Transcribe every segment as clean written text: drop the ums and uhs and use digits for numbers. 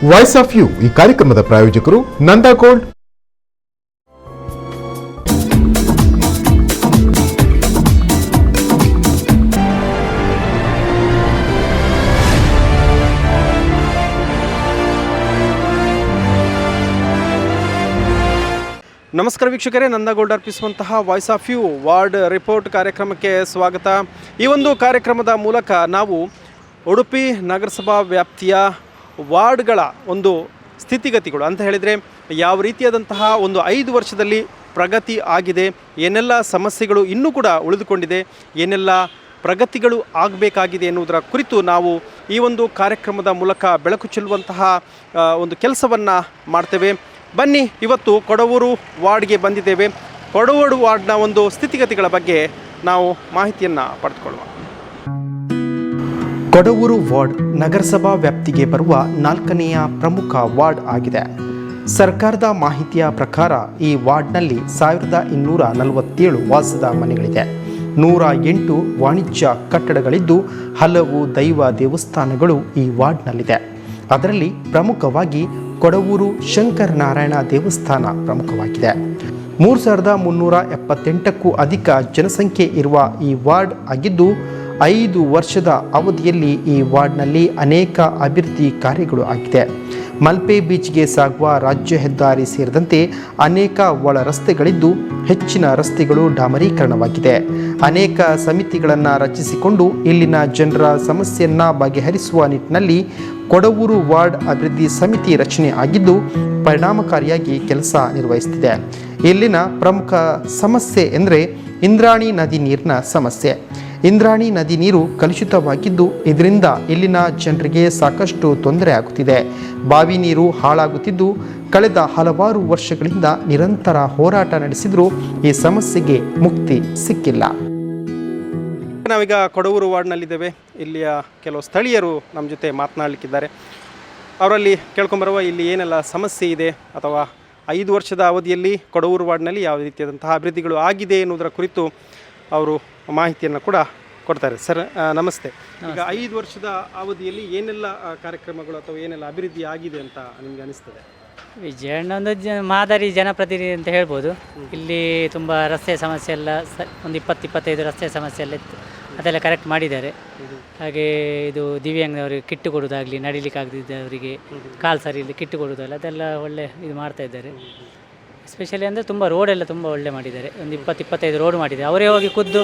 Voice of you ಈ ಕಾರ್ಯಕ್ರಮದ ಪ್ರಾಯೋಜಕರು ನಂದಾ ಗೋಲ್ಡ್. ನಮಸ್ಕಾರ ವೀಕ್ಷಕರೇ, ನಂದಾ ಗೋಲ್ಡ್ ಅರ್ಪಿಸುವಂತಹ voice of you ward report ಕಾರ್ಯಕ್ರಮಕ್ಕೆ ಸ್ವಾಗತ. ಈ ಒಂದು ಕಾರ್ಯಕ್ರಮದ ಮೂಲಕ ನಾವು ಉಡುಪಿ ನಗರಸಭಾ ವ್ಯಾಪ್ತಿಯ ವಾರ್ಡ್ಗಳ ಒಂದು ಸ್ಥಿತಿಗತಿಗಳು ಅಂತ ಹೇಳಿದರೆ ಯಾವ ರೀತಿಯಾದಂತಹ ಒಂದು 5 ವರ್ಷದಲ್ಲಿ ಪ್ರಗತಿ ಆಗಿದೆ, ಏನೆಲ್ಲ ಸಮಸ್ಯೆಗಳು ಇನ್ನೂ ಕೂಡ ಉಳಿದುಕೊಂಡಿದೆ, ಏನೆಲ್ಲ ಪ್ರಗತಿಗಳು ಆಗಬೇಕಾಗಿದೆ ಎನ್ನುವುದರ ಕುರಿತು ನಾವು ಈ ಒಂದು ಕಾರ್ಯಕ್ರಮದ ಮೂಲಕ ಬೆಳಕು ಚೆಲ್ಲುವಂತಹ ಒಂದು ಕೆಲಸವನ್ನು ಮಾಡ್ತೇವೆ. ಬನ್ನಿ, ಇವತ್ತು ಕೊಡವೂರು ವಾರ್ಡ್ಗೆ ಬಂದಿದ್ದೇವೆ. ಕೊಡವೂರು ವಾರ್ಡ್ನ ಒಂದು ಸ್ಥಿತಿಗತಿಗಳ ಬಗ್ಗೆ ನಾವು ಮಾಹಿತಿಯನ್ನು ಪಡೆದುಕೊಳ್ಳುವ. ಕೊಡವೂರು ವಾರ್ಡ್ ನಗರಸಭಾ ವ್ಯಾಪ್ತಿಗೆ ಬರುವ 4ನೆಯ ಪ್ರಮುಖ ವಾರ್ಡ್ ಆಗಿದೆ. ಸರ್ಕಾರದ ಮಾಹಿತಿಯ ಪ್ರಕಾರ ಈ ವಾರ್ಡ್ನಲ್ಲಿ 1247 ವಾಸದ ಮನೆಗಳಿದೆ. 108 ವಾಣಿಜ್ಯ ಕಟ್ಟಡಗಳಿದ್ದು ಹಲವು ದೈವ ದೇವಸ್ಥಾನಗಳು ಈ ವಾರ್ಡ್ನಲ್ಲಿದೆ. ಅದರಲ್ಲಿ ಪ್ರಮುಖವಾಗಿ ಕೊಡವೂರು ಶಂಕರನಾರಾಯಣ ದೇವಸ್ಥಾನ ಪ್ರಮುಖವಾಗಿದೆ. 3378ಕ್ಕೂ ಅಧಿಕ ಜನಸಂಖ್ಯೆ ಇರುವ ಈ ವಾರ್ಡ್ ಆಗಿದ್ದು 5 ವರ್ಷದ ಅವಧಿಯಲ್ಲಿ ಈ ವಾರ್ಡ್ನಲ್ಲಿ ಅನೇಕ ಅಭಿವೃದ್ಧಿ ಕಾರ್ಯಗಳು ಆಗಿದೆ. ಮಲ್ಪೆ ಬೀಚ್ಗೆ ಸಾಗುವ ರಾಜ್ಯ ಹೆದ್ದಾರಿ ಸೇರಿದಂತೆ ಅನೇಕ ಒಳ ರಸ್ತೆಗಳಿದ್ದು ಹೆಚ್ಚಿನ ರಸ್ತೆಗಳು ಡಾಮರೀಕರಣವಾಗಿದೆ. ಅನೇಕ ಸಮಿತಿಗಳನ್ನು ರಚಿಸಿಕೊಂಡು ಇಲ್ಲಿನ ಜನರ ಸಮಸ್ಯೆಯನ್ನು ಬಗೆಹರಿಸುವ ನಿಟ್ಟಿನಲ್ಲಿ ಕೊಡವೂರು ವಾರ್ಡ್ ಅಭಿವೃದ್ಧಿ ಸಮಿತಿ ರಚನೆ ಆಗಿದ್ದು ಪರಿಣಾಮಕಾರಿಯಾಗಿ ಕೆಲಸ ನಿರ್ವಹಿಸುತ್ತಿದೆ. ಇಲ್ಲಿನ ಪ್ರಮುಖ ಸಮಸ್ಯೆ ಎಂದರೆ ಇಂದ್ರಾಣಿ ನದಿ ನೀರಿನ ಸಮಸ್ಯೆ. ಇಂದ್ರಾಣಿ ನದಿ ನೀರು ಕಲುಷಿತವಾಗಿದ್ದು ಇದರಿಂದ ಇಲ್ಲಿನ ಜನರಿಗೆ ಸಾಕಷ್ಟು ತೊಂದರೆ ಆಗುತ್ತಿದೆ. ಬಾವಿ ನೀರು ಹಾಳಾಗುತ್ತಿದ್ದು ಕಳೆದ ಹಲವಾರು ವರ್ಷಗಳಿಂದ ನಿರಂತರ ಹೋರಾಟ ನಡೆಸಿದರೂ ಈ ಸಮಸ್ಯೆಗೆ ಮುಕ್ತಿ ಸಿಕ್ಕಿಲ್ಲ. ನಾವೀಗ ಕೊಡವೂರು ವಾರ್ಡ್ನಲ್ಲಿದ್ದೇವೆ. ಇಲ್ಲಿಯ ಕೆಲವು ಸ್ಥಳೀಯರು ನಮ್ಮ ಜೊತೆ ಮಾತನಾಡಲಿಕ್ಕಿದ್ದಾರೆ. ಅವರಲ್ಲಿ ಕೇಳ್ಕೊಂಬರುವ ಇಲ್ಲಿ ಏನೆಲ್ಲ ಸಮಸ್ಯೆ ಇದೆ ಅಥವಾ 5 ವರ್ಷದ ಅವಧಿಯಲ್ಲಿ ಕೊಡವೂರು ವಾರ್ಡ್ನಲ್ಲಿ ಯಾವ ರೀತಿಯಾದಂತಹ ಅಭಿವೃದ್ಧಿಗಳು ಆಗಿದೆ ಎನ್ನುವುದರ ಕುರಿತು ಅವರು ಮಾಹಿತಿಯನ್ನು ಕೂಡ ಕೊಡ್ತಾರೆ. ಸರ್ ನಮಸ್ತೆ. ಈಗ 5 ವರ್ಷದ ಅವಧಿಯಲ್ಲಿ ಏನೆಲ್ಲ ಕಾರ್ಯಕ್ರಮಗಳು ಅಥವಾ ಏನೆಲ್ಲ ಅಭಿವೃದ್ಧಿ ಆಗಿದೆ ಅಂತ ನಿಮಗೆ ಅನಿಸ್ತದೆ? ವಿಜಯಣ್ಣ ಒಂದು ಮಾದರಿ ಜನಪ್ರತಿನಿಧಿ ಅಂತ ಹೇಳ್ಬೋದು. ಇಲ್ಲಿ ತುಂಬ ರಸ್ತೆ ಸಮಸ್ಯೆ ಎಲ್ಲ ಒಂದು 20-25 ರಸ್ತೆ ಸಮಸ್ಯೆ ಎಲ್ಲ ಇತ್ತು, ಅದೆಲ್ಲ ಕರೆಕ್ಟ್ ಮಾಡಿದ್ದಾರೆ. ಹಾಗೆ ಇದು ದಿವ್ಯಾಂಗದವರಿಗೆ ಕಿಟ್ಟು ಕೊಡೋದಾಗಲಿ, ನಡಿಲಿಕ್ಕೆ ಆಗದಿದ್ದವರಿಗೆ ಕಾಲು ಸರಿ ಇಲ್ಲಿ ಕಿಟ್ಟು ಕೊಡೋದಲ್ಲ, ಅದೆಲ್ಲ ಒಳ್ಳೆ ಇದು ಮಾಡ್ತಾ ಇದ್ದಾರೆ. ಎಸ್ಪೆಷಲಿ ಅಂದರೆ ತುಂಬ ರೋಡೆಲ್ಲ ತುಂಬ ಒಳ್ಳೆ ಮಾಡಿದ್ದಾರೆ. ಒಂದು 20-25 ರೋಡ್ ಮಾಡಿದ್ದಾರೆ. ಅವರೇ ಹೋಗಿ ಖುದ್ದು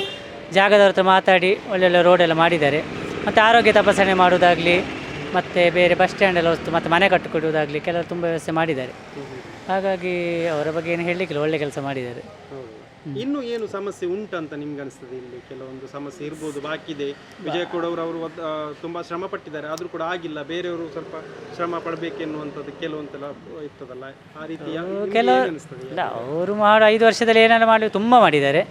ಜಾಗದವ್ರ ಹತ್ರ ಮಾತಾಡಿ ಒಳ್ಳೊಳ್ಳೆ ರೋಡೆಲ್ಲ ಮಾಡಿದ್ದಾರೆ. ಮತ್ತು ಆರೋಗ್ಯ ತಪಾಸಣೆ ಮಾಡೋದಾಗಲಿ, ಮತ್ತು ಬೇರೆ ಬಸ್ ಸ್ಟ್ಯಾಂಡೆಲ್ಲ ವಸ್ತು ಮತ್ತು ಮನೆ ಕಟ್ಟಿಕೊಡುವುದಾಗಲಿ ಕೆಲವರು ತುಂಬ ವ್ಯವಸ್ಥೆ ಮಾಡಿದ್ದಾರೆ. ಹಾಗಾಗಿ ಅವರ ಬಗ್ಗೆ ಏನು ಹೇಳಲಿಕ್ಕಿಲ್ಲ, ಒಳ್ಳೆ ಕೆಲಸ ಮಾಡಿದ್ದಾರೆ. ಇನ್ನು ಏನು ಸಮಸ್ಯೆ ಉಂಟಂತ ನಿಮ್ಗೆ ಅನಿಸ್ತದೆ? ಇಲ್ಲಿ ಕೆಲವೊಂದು ಸಮಸ್ಯೆ ಇರ್ಬೋದು, ಬಾಕಿ ಇದೆ. ವಿಜಯ ಕೊಡವರು ಅವರು ತುಂಬ ಶ್ರಮ ಪಟ್ಟಿದ್ದಾರೆ, ಆದರೂ ಕೂಡ ಆಗಿಲ್ಲ. ಬೇರೆಯವರು ಸ್ವಲ್ಪ ಶ್ರಮ ಪಡಬೇಕೆನ್ನುವಂಥದ್ದು ಕೆಲವೊಂದೆಲ್ಲ ಇರ್ತದಲ್ಲ, ಆ ರೀತಿ ಇಲ್ಲ. ಅವರು ಮಾಡೋ 5 ವರ್ಷದಲ್ಲಿ ಏನೆಲ್ಲ ಮಾಡಿ ತುಂಬ ಮಾಡಿದ್ದಾರೆ.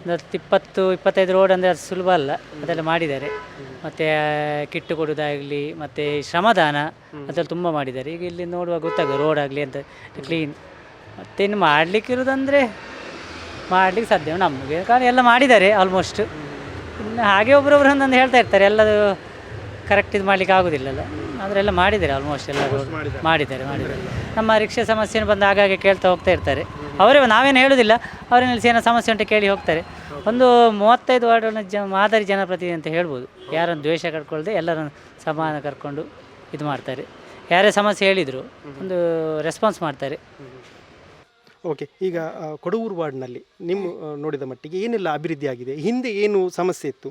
20-25 ರೋಡ್ ಅಂದರೆ ಅದು ಸುಲಭ ಅಲ್ಲ, ಅದೆಲ್ಲ ಮಾಡಿದ್ದಾರೆ. ಮತ್ತು ಕಿಟ್ಟು ಕೊಡೋದಾಗಲಿ ಮತ್ತು ಶ್ರಮದಾನ ಅದೆಲ್ಲ ತುಂಬ ಮಾಡಿದ್ದಾರೆ. ಈಗ ಇಲ್ಲಿ ನೋಡುವಾಗ ಗೊತ್ತಾಗೋದು ರೋಡ್ ಆಗಲಿ ಅಂತ ಕ್ಲೀನ್. ಮತ್ತೇನು ಮಾಡಲಿಕ್ಕಿರೋದಂದರೆ ಮಾಡಲಿಕ್ಕೆ ಸಾಧ್ಯ ನಮಗೆ, ಕಾರಣ ಎಲ್ಲ ಮಾಡಿದ್ದಾರೆ ಆಲ್ಮೋಸ್ಟ್. ಇನ್ನು ಹಾಗೆ ಒಬ್ಬರೊಬ್ಬರು ಒಂದೊಂದು ಹೇಳ್ತಾ ಇರ್ತಾರೆ, ಎಲ್ಲದು ಕರೆಕ್ಟ್ ಇದು ಮಾಡಲಿಕ್ಕೆ ಆಗೋದಿಲ್ಲಲ್ಲ, ಆದರೆ ಎಲ್ಲ ಮಾಡಿದ್ದಾರೆ ಆಲ್ಮೋಸ್ಟ್ ಎಲ್ಲ ಮಾಡಿದ್ದಾರೆ. ನಮ್ಮ ರಿಕ್ಷಾ ಸಮಸ್ಯೆಯನ್ನು ಬಂದು ಆಗಾಗ್ಗೆ ಕೇಳ್ತಾ ಹೋಗ್ತಾ ಇರ್ತಾರೆ. ಅವರೇ, ನಾವೇನು ಹೇಳೋದಿಲ್ಲ, ಅವರೇನಲ್ಲಿ ಏನೋ ಸಮಸ್ಯೆ ಉಂಟು ಕೇಳಿ ಹೋಗ್ತಾರೆ. ಒಂದು 35 ವಾರ್ಡ್ನ ಮಾದರಿ ಜನಪ್ರತಿನಿಧಿ ಅಂತ ಹೇಳ್ಬೋದು. ಯಾರನ್ನು ದ್ವೇಷ ಕಟ್ಕೊಳ್ದೆ ಎಲ್ಲರನ್ನು ಸಮಾನ ಕರ್ಕೊಂಡು ಇದು ಮಾಡ್ತಾರೆ. ಯಾರೇ ಸಮಸ್ಯೆ ಹೇಳಿದರು ಒಂದು ರೆಸ್ಪಾನ್ಸ್ ಮಾಡ್ತಾರೆ. ಓಕೆ, ಈಗ ಕೊಡವೂರು ವಾರ್ಡ್ನಲ್ಲಿ ನಿಮ್ಮ ನೋಡಿದ ಮಟ್ಟಿಗೆ ಏನೆಲ್ಲ ಅಭಿವೃದ್ಧಿ ಆಗಿದೆ? ಹಿಂದೆ ಏನು ಸಮಸ್ಯೆ ಇತ್ತು?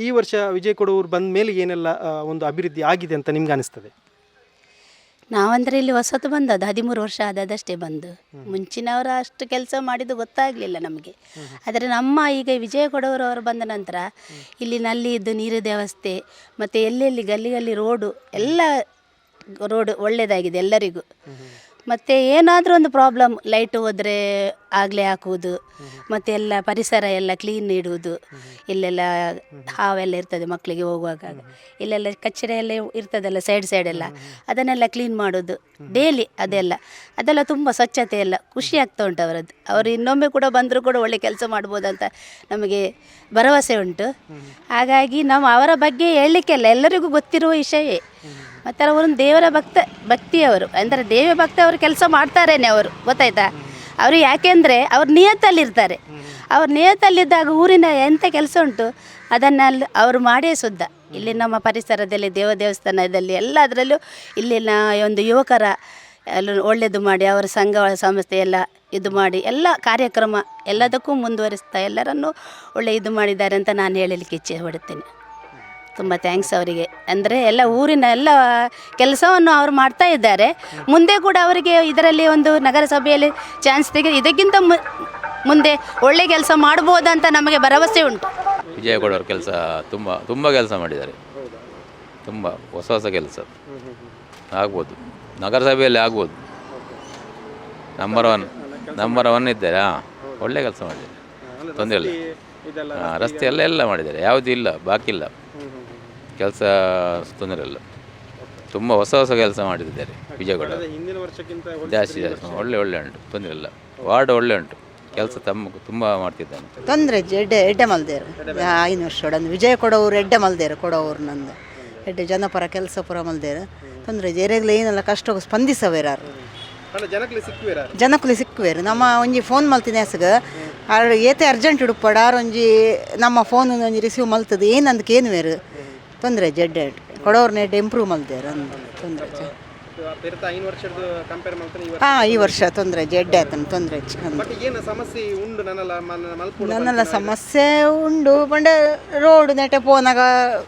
ಈ ವರ್ಷ ವಿಜಯ್ ಕೊಡವೂರು ಬಂದ ಮೇಲೆ ಏನೆಲ್ಲ ಒಂದು ಅಭಿವೃದ್ಧಿ ಆಗಿದೆ ಅಂತ ನಿಮ್ಗೆ ಅನಿಸ್ತದೆ? ನಾವಂದರೆ ಇಲ್ಲಿ ಹೊಸತು ಬಂದದ್ದು, 13 ವರ್ಷ ಆದದಷ್ಟೇ ಬಂದು. ಮುಂಚಿನವರ ಅಷ್ಟು ಕೆಲಸ ಮಾಡಿದ್ದು ಗೊತ್ತಾಗಲಿಲ್ಲ ನಮಗೆ. ಆದರೆ ನಮ್ಮ ಈಗ ವಿಜಯ ಕೊಡವರವರು ಬಂದ ನಂತರ ಇಲ್ಲಿ ನಲ್ಲಿದ್ದು ನೀರಿನ ವ್ಯವಸ್ಥೆ ಮತ್ತು ಎಲ್ಲೆಲ್ಲಿ ಗಲ್ಲಿ ರೋಡು ಎಲ್ಲ ರೋಡು ಒಳ್ಳೆಯದಾಗಿದೆ ಎಲ್ಲರಿಗೂ. ಮತ್ತು ಏನಾದರೂ ಒಂದು ಪ್ರಾಬ್ಲಮ್, ಲೈಟ್ ಹೋದರೆ ಆಗಲೇ ಹಾಕುವುದು, ಮತ್ತು ಎಲ್ಲ ಪರಿಸರ ಎಲ್ಲ ಕ್ಲೀನ್ ಇಡುವುದು. ಇಲ್ಲೆಲ್ಲ ಹಾವೆಲ್ಲ ಇರ್ತದೆ ಮಕ್ಕಳಿಗೆ ಹೋಗುವಾಗ, ಇಲ್ಲೆಲ್ಲ ಕಚ್ಚರೆ ಎಲ್ಲ ಇರ್ತದಲ್ಲ ಸೈಡೆಲ್ಲ, ಅದನ್ನೆಲ್ಲ ಕ್ಲೀನ್ ಮಾಡೋದು ಡೈಲಿ. ಅದೆಲ್ಲ ತುಂಬ ಸ್ವಚ್ಛತೆ ಎಲ್ಲ ಖುಷಿ ಆಗ್ತಾ ಉಂಟು ಅವರದ್ದು. ಅವರು ಇನ್ನೊಮ್ಮೆ ಕೂಡ ಬಂದರೂ ಕೂಡ ಒಳ್ಳೆ ಕೆಲಸ ಮಾಡ್ಬೋದಂತ ನಮಗೆ ಭರವಸೆ ಉಂಟು. ಹಾಗಾಗಿ ನಾವು ಅವರ ಬಗ್ಗೆ ಹೇಳಲಿಕ್ಕೆಲ್ಲ ಎಲ್ಲರಿಗೂ ಗೊತ್ತಿರುವ ವಿಷಯವೇ. ಮತ್ತು ಅವರೊಂದು ದೇವರ ಭಕ್ತಿಯವರು, ಅಂದರೆ ದೇವ ಭಕ್ತಿ ಅವರು ಕೆಲಸ ಮಾಡ್ತಾರೇನೆ ಅವರು, ಗೊತ್ತಾಯ್ತಾ. ಅವರು ಯಾಕೆಂದರೆ ಅವ್ರು ನಿಯತ್ತಲ್ಲಿರ್ತಾರೆ. ಅವ್ರು ನಿಯತ್ತಲ್ಲಿದ್ದಾಗ ಊರಿನ ಎಂಥ ಕೆಲಸ ಉಂಟು ಅದನ್ನೆಲ್ಲ ಅವರು ಮಾಡೇ ಶುದ್ಧ. ಇಲ್ಲಿ ನಮ್ಮ ಪರಿಸರದಲ್ಲಿ ದೇವಸ್ಥಾನದಲ್ಲಿ ಎಲ್ಲದರಲ್ಲೂ ಇಲ್ಲಿನ ಒಂದು ಯುವಕರ ಎಲ್ಲ ಒಳ್ಳೆಯದು ಮಾಡಿ, ಅವರ ಸಂಘ ಸಂಸ್ಥೆ ಎಲ್ಲ ಇದು ಮಾಡಿ ಎಲ್ಲ ಕಾರ್ಯಕ್ರಮ ಎಲ್ಲದಕ್ಕೂ ಮುಂದುವರಿಸ್ತಾ ಎಲ್ಲರನ್ನೂ ಒಳ್ಳೆ ಇದು ಮಾಡಿದ್ದಾರೆ ಅಂತ ನಾನು ಹೇಳಲಿಕ್ಕೆ ಇಚ್ಛೆ ಪಡುತ್ತೇನೆ. ತುಂಬ ಥ್ಯಾಂಕ್ಸ್ ಅವರಿಗೆ. ಅಂದರೆ ಎಲ್ಲ ಊರಿನ ಎಲ್ಲ ಕೆಲಸವನ್ನು ಅವರು ಮಾಡ್ತಾ ಇದ್ದಾರೆ. ಮುಂದೆ ಕೂಡ ಅವರಿಗೆ ಇದರಲ್ಲಿ ಒಂದು ನಗರಸಭೆಯಲ್ಲಿ ಚಾನ್ಸ್ ತೆಗೆದು ಇದಕ್ಕಿಂತ ಮುಂದೆ ಒಳ್ಳೆ ಕೆಲಸ ಮಾಡ್ಬೋದಂತ ನಮಗೆ ಭರವಸೆ ಉಂಟು. ವಿಜಯಗೌಡ ಅವ್ರ ಕೆಲಸ ತುಂಬ ಕೆಲಸ ಮಾಡಿದ್ದಾರೆ. ತುಂಬ ಹೊಸ ಕೆಲಸ ಆಗ್ಬೋದು, ನಗರಸಭೆಯಲ್ಲಿ ಆಗ್ಬೋದು. ನಂಬರ್ ಒನ್ ಇದ್ದಾರೆ. ಒಳ್ಳೆ ಕೆಲಸ ಮಾಡಿದ್ದಾರೆ, ತೊಂದರೆ ಇಲ್ಲ. ರಸ್ತೆ ಎಲ್ಲ ಮಾಡಿದ್ದಾರೆ, ಯಾವುದೂ ಇಲ್ಲ ಬಾಕಿ ಇಲ್ಲ ಕೆಲಸ, ತೊಂದರೆ ಇಲ್ಲ. ತುಂಬ ಹೊಸ ಕೆಲಸ ಮಾಡಿದ್ದಾರೆ ವಿಜಯಗೌಡ. ಜಾಸ್ತಿ ಒಳ್ಳೆ ಉಂಟು, ತೊಂದರೆ ಇಲ್ಲ. ವಾರ್ಡ್ ಒಳ್ಳೆ ಉಂಟು, ಕೆಲಸ ತುಂಬ ಮಾಡ್ತಿದ್ದಾನೆ. ತೊಂದರೆ ಎಡ್ಡೆ ಮಲ್ದೇರು 5 ವರ್ಷ ವಿಜಯ ಕೊಡವರು ಎಡ್ಡೆ ಮಲ್ದೇರು ಕೊಡವರು ನಂದು ಎಡ್ಡೆ ಜನಪರ ಕೆಲಸ ಪುರ ಮಲ್ದೇರು. ತೊಂದರೆ ಜೇರೆಗ್ಲ ಏನೆಲ್ಲ ಕಷ್ಟ ಸ್ಪಂದಿಸವೇರಾರು ಜನಕ್ಕಲಿ ಸಿಕ್ಕುವೇರು. ನಮ್ಮ ಒಂಜಿ ಫೋನ್ ಮಲ್ತಿನ ಹೆಸಗ ಏತೆ ಅರ್ಜೆಂಟ್ ಉಡುಪಡ ಒಂಜಿ ನಮ್ಮ ಫೋನ್ ಒಂಜಿ ರಿಸೀವ್ ಮಲ್ತದೆ ಏನಂದಕ್ಕೆ ಏನು ಬೇರು ತೊಂದರೆ ಜಡ್ಡೆ ಕೊಡೋರ್ನ ಎಡ್ಡೆ ಇಂಪ್ರೂವ್ ಮಲ್ದೇರು ಅಂದು ತೊಂದರೆ. ಈ ವರ್ಷ ತೊಂದರೆ ಜಡ್ಡೆ ಆತನ ತೊಂದರೆ ನನ್ನೆಲ್ಲ ಸಮಸ್ಯೆ ಉಂಡು. ಬಂಡೆ ರೋಡ್ ನೆಟ್ಟೆ ಪೋನಾಗ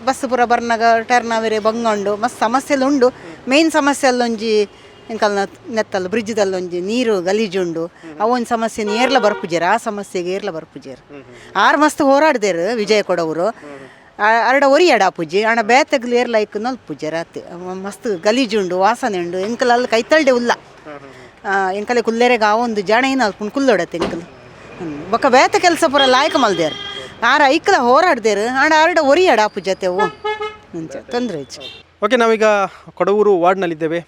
ಬಸ್ ಪುರ ಬರ್ನಾಗ ಟರ್ನಾವೇರೆ ಬಂಗೊಂಡು ಮಸ್ತ್ ಸಮಸ್ಯೆ ಎಲ್ಲ ಉಂಡು. ಮೇಯ್ನ್ ಸಮಸ್ಯೆ ಅಲ್ಲೊಂಜಿ ಎಂಕಲ್ನ ನೆತ್ತಲ್ಲ ಬ್ರಿಡ್ಜ್ದಲ್ಲೊಂಜಿ ನೀರು ಗಲೀಜುಂಡು. ಅವೊಂದು ಸಮಸ್ಯೆ ಏರ್ಲ ಬರ್ಪುಜೇರ, ಆ ಸಮಸ್ಯೆಗೆ ಏರ್ಲ ಬರ್ಪುಜೇರು. ಆರು ಮಸ್ತ್ ಹೋರಾಡ್ದೇರು ವಿಜಯ ಕೊಡವರು. ಅರಡ ಒರಿಯಾಡ ಪೂಜೆ ಅಣ್ಣ ಬೇತಗ್ಲಿ ಏರ್ ಲೈಕ್ ನಲ್ ಪೂಜೆ ರಾತ್ರಿ ಮಸ್ತ್ ಗಲೀಜುಂಡು, ವಾಸನೆ ಉಂಡು. ಎಂಕಲ್ ಅಲ್ಲಿ ಕೈತಳ್ಡೆ ಉಲ್ಲ ಎಂಕಲೆ ಕುಲ್ಲೇರೆಗ ಆ ಒಂದು ಜಾಣ ಏನು ಅಲ್ಕೊಂಡು ಕುಲ್ಲೋಡತ್ತೆ ಎಂಕಲ್ ಬೊಕ್ಕ ಬೇತ ಕೆಲಸ ಪುರ ಲಾಯ್ಕ ಮಲ್ದೇರು. ಆರ ಐಕ್ಲ ಹೋರಾಡ್ದೇರು ಆಡ ಅರಡ ಒರಿಯಾಡ ಪೂಜತೆವು ಮುಂಚೆ ತೊಂದರೆ ಹೆಚ್ಚು. ಓಕೆ, ನಾವೀಗ ಕೊಡವೂರು ವಾರ್ಡ್ನಲ್ಲಿದ್ದೇವೆ.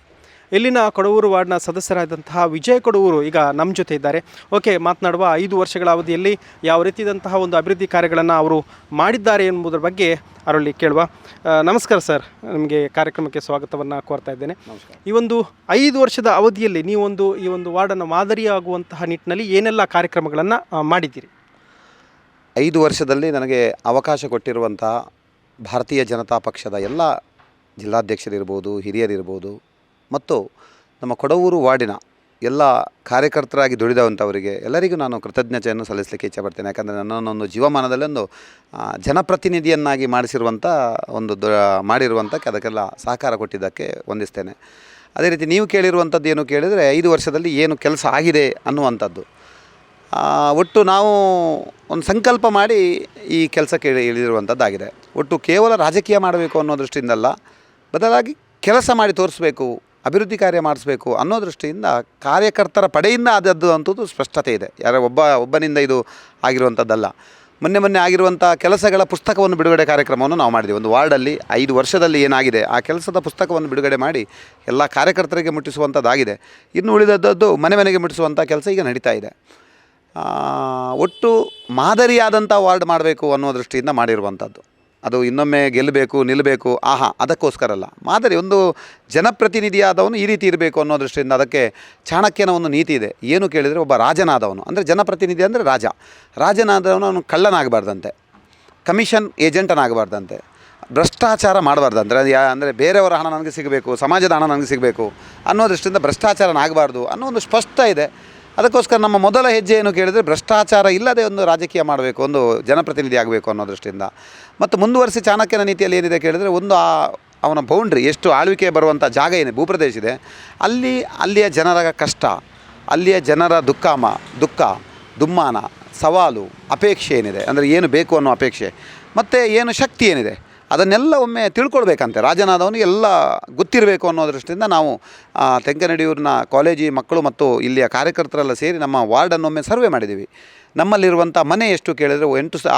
ಇಲ್ಲಿನ ಕೊಡವೂರು ವಾರ್ಡ್ನ ಸದಸ್ಯರಾದಂತಹ ವಿಜಯ ಕೊಡವೂರು ಈಗ ನಮ್ಮ ಜೊತೆ ಇದ್ದಾರೆ. ಓಕೆ, ಮಾತನಾಡುವ 5 ವರ್ಷಗಳ ಅವಧಿಯಲ್ಲಿ ಯಾವ ರೀತಿಯಾದಂತಹ ಒಂದು ಅಭಿವೃದ್ಧಿ ಕಾರ್ಯಗಳನ್ನು ಅವರು ಮಾಡಿದ್ದಾರೆ ಎಂಬುದರ ಬಗ್ಗೆ ಅವರಲ್ಲಿ ಕೇಳುವ. ನಮಸ್ಕಾರ ಸರ್, ನಿಮಗೆ ಕಾರ್ಯಕ್ರಮಕ್ಕೆ ಸ್ವಾಗತವನ್ನು ಕೋರ್ತಾ ಇದ್ದೇನೆ. ಈ ಒಂದು 5 ವರ್ಷದ ಅವಧಿಯಲ್ಲಿ ನೀವೊಂದು ಈ ಒಂದು ವಾರ್ಡನ್ನು ಮಾದರಿಯಾಗುವಂತಹ ನಿಟ್ಟಿನಲ್ಲಿ ಏನೆಲ್ಲ ಕಾರ್ಯಕ್ರಮಗಳನ್ನು ಮಾಡಿದ್ದೀರಿ? 5 ವರ್ಷದಲ್ಲಿ ನನಗೆ ಅವಕಾಶ ಕೊಟ್ಟಿರುವಂತಹ ಭಾರತೀಯ ಜನತಾ ಪಕ್ಷದ ಎಲ್ಲ ಜಿಲ್ಲಾಧ್ಯಕ್ಷರಿರ್ಬೋದು, ಹಿರಿಯರಿರ್ಬೋದು ಮತ್ತು ನಮ್ಮ ಕೊಡವೂರು ವಾರ್ಡಿನ ಎಲ್ಲ ಕಾರ್ಯಕರ್ತರಾಗಿ ದುಡಿದವಂಥವರಿಗೆ ಎಲ್ಲರಿಗೂ ನಾನು ಕೃತಜ್ಞತೆಯನ್ನು ಸಲ್ಲಿಸಲಿಕ್ಕೆ ಇಚ್ಛೆಪಡ್ತೇನೆ. ಯಾಕಂದರೆ ನನ್ನನ್ನೊಂದು ಜೀವಮಾನದಲ್ಲಿ ಒಂದು ಜನಪ್ರತಿನಿಧಿಯನ್ನಾಗಿ ಮಾಡಿರುವಂಥಕ್ಕೆ ಅದಕ್ಕೆಲ್ಲ ಸಹಕಾರ ಕೊಟ್ಟಿದ್ದಕ್ಕೆ ವಂದಿಸ್ತೇನೆ. ಅದೇ ರೀತಿ ನೀವು ಕೇಳಿರುವಂಥದ್ದು ಏನು ಕೇಳಿದರೆ 5 ವರ್ಷದಲ್ಲಿ ಏನು ಕೆಲಸ ಆಗಿದೆ ಅನ್ನುವಂಥದ್ದು. ಒಟ್ಟು ನಾವು ಒಂದು ಸಂಕಲ್ಪ ಮಾಡಿ ಈ ಕೆಲಸಕ್ಕೆ ಇಳಿದಿರುವಂಥದ್ದಾಗಿದೆ. ಒಟ್ಟು ಕೇವಲ ರಾಜಕೀಯ ಮಾಡಬೇಕು ಅನ್ನೋ ದೃಷ್ಟಿಯಿಂದಲ್ಲ, ಬದಲಾಗಿ ಕೆಲಸ ಮಾಡಿ ತೋರಿಸ್ಬೇಕು, ಅಭಿವೃದ್ಧಿ ಕಾರ್ಯ ಮಾಡಿಸ್ಬೇಕು ಅನ್ನೋ ದೃಷ್ಟಿಯಿಂದ ಕಾರ್ಯಕರ್ತರ ಪಡೆಯಿಂದ ಆದದ್ದು ಅಂಥದ್ದು ಸ್ಪಷ್ಟತೆ ಇದೆ. ಒಬ್ಬನಿಂದ ಇದು ಆಗಿರುವಂಥದ್ದಲ್ಲ. ಮೊನ್ನೆ ಆಗಿರುವಂಥ ಕೆಲಸಗಳ ಪುಸ್ತಕವನ್ನು ಬಿಡುಗಡೆ ಕಾರ್ಯಕ್ರಮವನ್ನು ನಾವು ಮಾಡಿದ್ದೀವಿ. ಒಂದು ವಾರ್ಡಲ್ಲಿ 5 ವರ್ಷದಲ್ಲಿ ಏನಾಗಿದೆ ಆ ಕೆಲಸದ ಪುಸ್ತಕವನ್ನು ಬಿಡುಗಡೆ ಮಾಡಿ ಎಲ್ಲ ಕಾರ್ಯಕರ್ತರಿಗೆ ಮುಟ್ಟಿಸುವಂಥದ್ದಾಗಿದೆ. ಇನ್ನು ಉಳಿದದ್ದು ಮನೆಗೆ ಮುಟ್ಟಿಸುವಂಥ ಕೆಲಸ ಈಗ ನಡೀತಾ ಇದೆ. ಒಟ್ಟು ಮಾದರಿಯಾದಂಥ ವಾರ್ಡ್ ಮಾಡಬೇಕು ಅನ್ನೋ ದೃಷ್ಟಿಯಿಂದ ಮಾಡಿರುವಂಥದ್ದು. ಅದು ಇನ್ನೊಮ್ಮೆ ಗೆಲ್ಲಬೇಕು ನಿಲ್ಲಬೇಕು ಅದಕ್ಕೋಸ್ಕರ ಅಲ್ಲ. ಮಾದರಿ ಒಂದು ಜನಪ್ರತಿನಿಧಿಯಾದವನು ಈ ರೀತಿ ಇರಬೇಕು ಅನ್ನೋ ದೃಷ್ಟಿಯಿಂದ ಅದಕ್ಕೆ ಚಾಣಕ್ಯನ ಒಂದು ನೀತಿ ಇದೆ. ಏನು ಕೇಳಿದರೆ, ಒಬ್ಬ ರಾಜನಾದವನು ಅಂದರೆ ಜನಪ್ರತಿನಿಧಿ ಅಂದರೆ ರಾಜನಾದವನು ಅವನು ಕಳ್ಳನಾಗಬಾರ್ದಂತೆ, ಕಮಿಷನ್ ಏಜೆಂಟನಾಗಬಾರ್ದಂತೆ, ಭ್ರಷ್ಟಾಚಾರ ಮಾಡಬಾರ್ದಂದ್ರೆ ಅಂದರೆ ಬೇರೆಯವರ ಹಣ ನನಗೆ ಸಿಗಬೇಕು, ಸಮಾಜದ ಹಣ ನನಗೆ ಸಿಗಬೇಕು ಅನ್ನೋ ದೃಷ್ಟಿಯಿಂದ ಭ್ರಷ್ಟಾಚಾರನಾಗಬಾರ್ದು ಅನ್ನೋ ಒಂದು ಸ್ಪಷ್ಟ ಇದೆ. ಅದಕ್ಕೋಸ್ಕರ ನಮ್ಮ ಮೊದಲ ಹೆಜ್ಜೆ ಏನು ಕೇಳಿದರೆ, ಭ್ರಷ್ಟಾಚಾರ ಇಲ್ಲದೆ ಒಂದು ರಾಜಕೀಯ ಮಾಡಬೇಕು, ಒಂದು ಜನಪ್ರತಿನಿಧಿ ಆಗಬೇಕು ಅನ್ನೋ ದೃಷ್ಟಿಯಿಂದ. ಮತ್ತು ಮುಂದುವರಿಸಿ ಚಾಣಕ್ಯನ ನೀತಿಯಲ್ಲಿ ಏನಿದೆ ಕೇಳಿದರೆ, ಒಂದು ಅವನ ಬೌಂಡ್ರಿ ಎಷ್ಟು ಆಳ್ವಿಕೆ ಬರುವಂಥ ಜಾಗ ಏನಿದೆ, ಭೂಪ್ರದೇಶ ಇದೆ, ಅಲ್ಲಿಯ ಜನರ ಕಷ್ಟ, ಅಲ್ಲಿಯ ಜನರ ದುಃಖ ದುಮ್ಮಾನ, ಸವಾಲು, ಅಪೇಕ್ಷೆ ಏನಿದೆ ಅಂದರೆ ಏನು ಬೇಕು ಅನ್ನೋ ಅಪೇಕ್ಷೆ ಮತ್ತು ಏನು ಶಕ್ತಿ ಏನಿದೆ ಅದನ್ನೆಲ್ಲ ಒಮ್ಮೆ ತಿಳ್ಕೊಳ್ಬೇಕಂತೆ. ರಾಜನಾದವನಿಗೆ ಎಲ್ಲ ಗೊತ್ತಿರಬೇಕು ಅನ್ನೋ ದೃಷ್ಟಿಯಿಂದ ನಾವು ತೆಂಕನಡಿಯೂರಿನ ಕಾಲೇಜಿ ಮಕ್ಕಳು ಮತ್ತು ಇಲ್ಲಿಯ ಕಾರ್ಯಕರ್ತರೆಲ್ಲ ಸೇರಿ ನಮ್ಮ ವಾರ್ಡನ್ನೊಮ್ಮೆ ಸರ್ವೆ ಮಾಡಿದ್ದೀವಿ. ನಮ್ಮಲ್ಲಿರುವಂಥ ಮನೆ ಎಷ್ಟು ಕೇಳಿದರೆ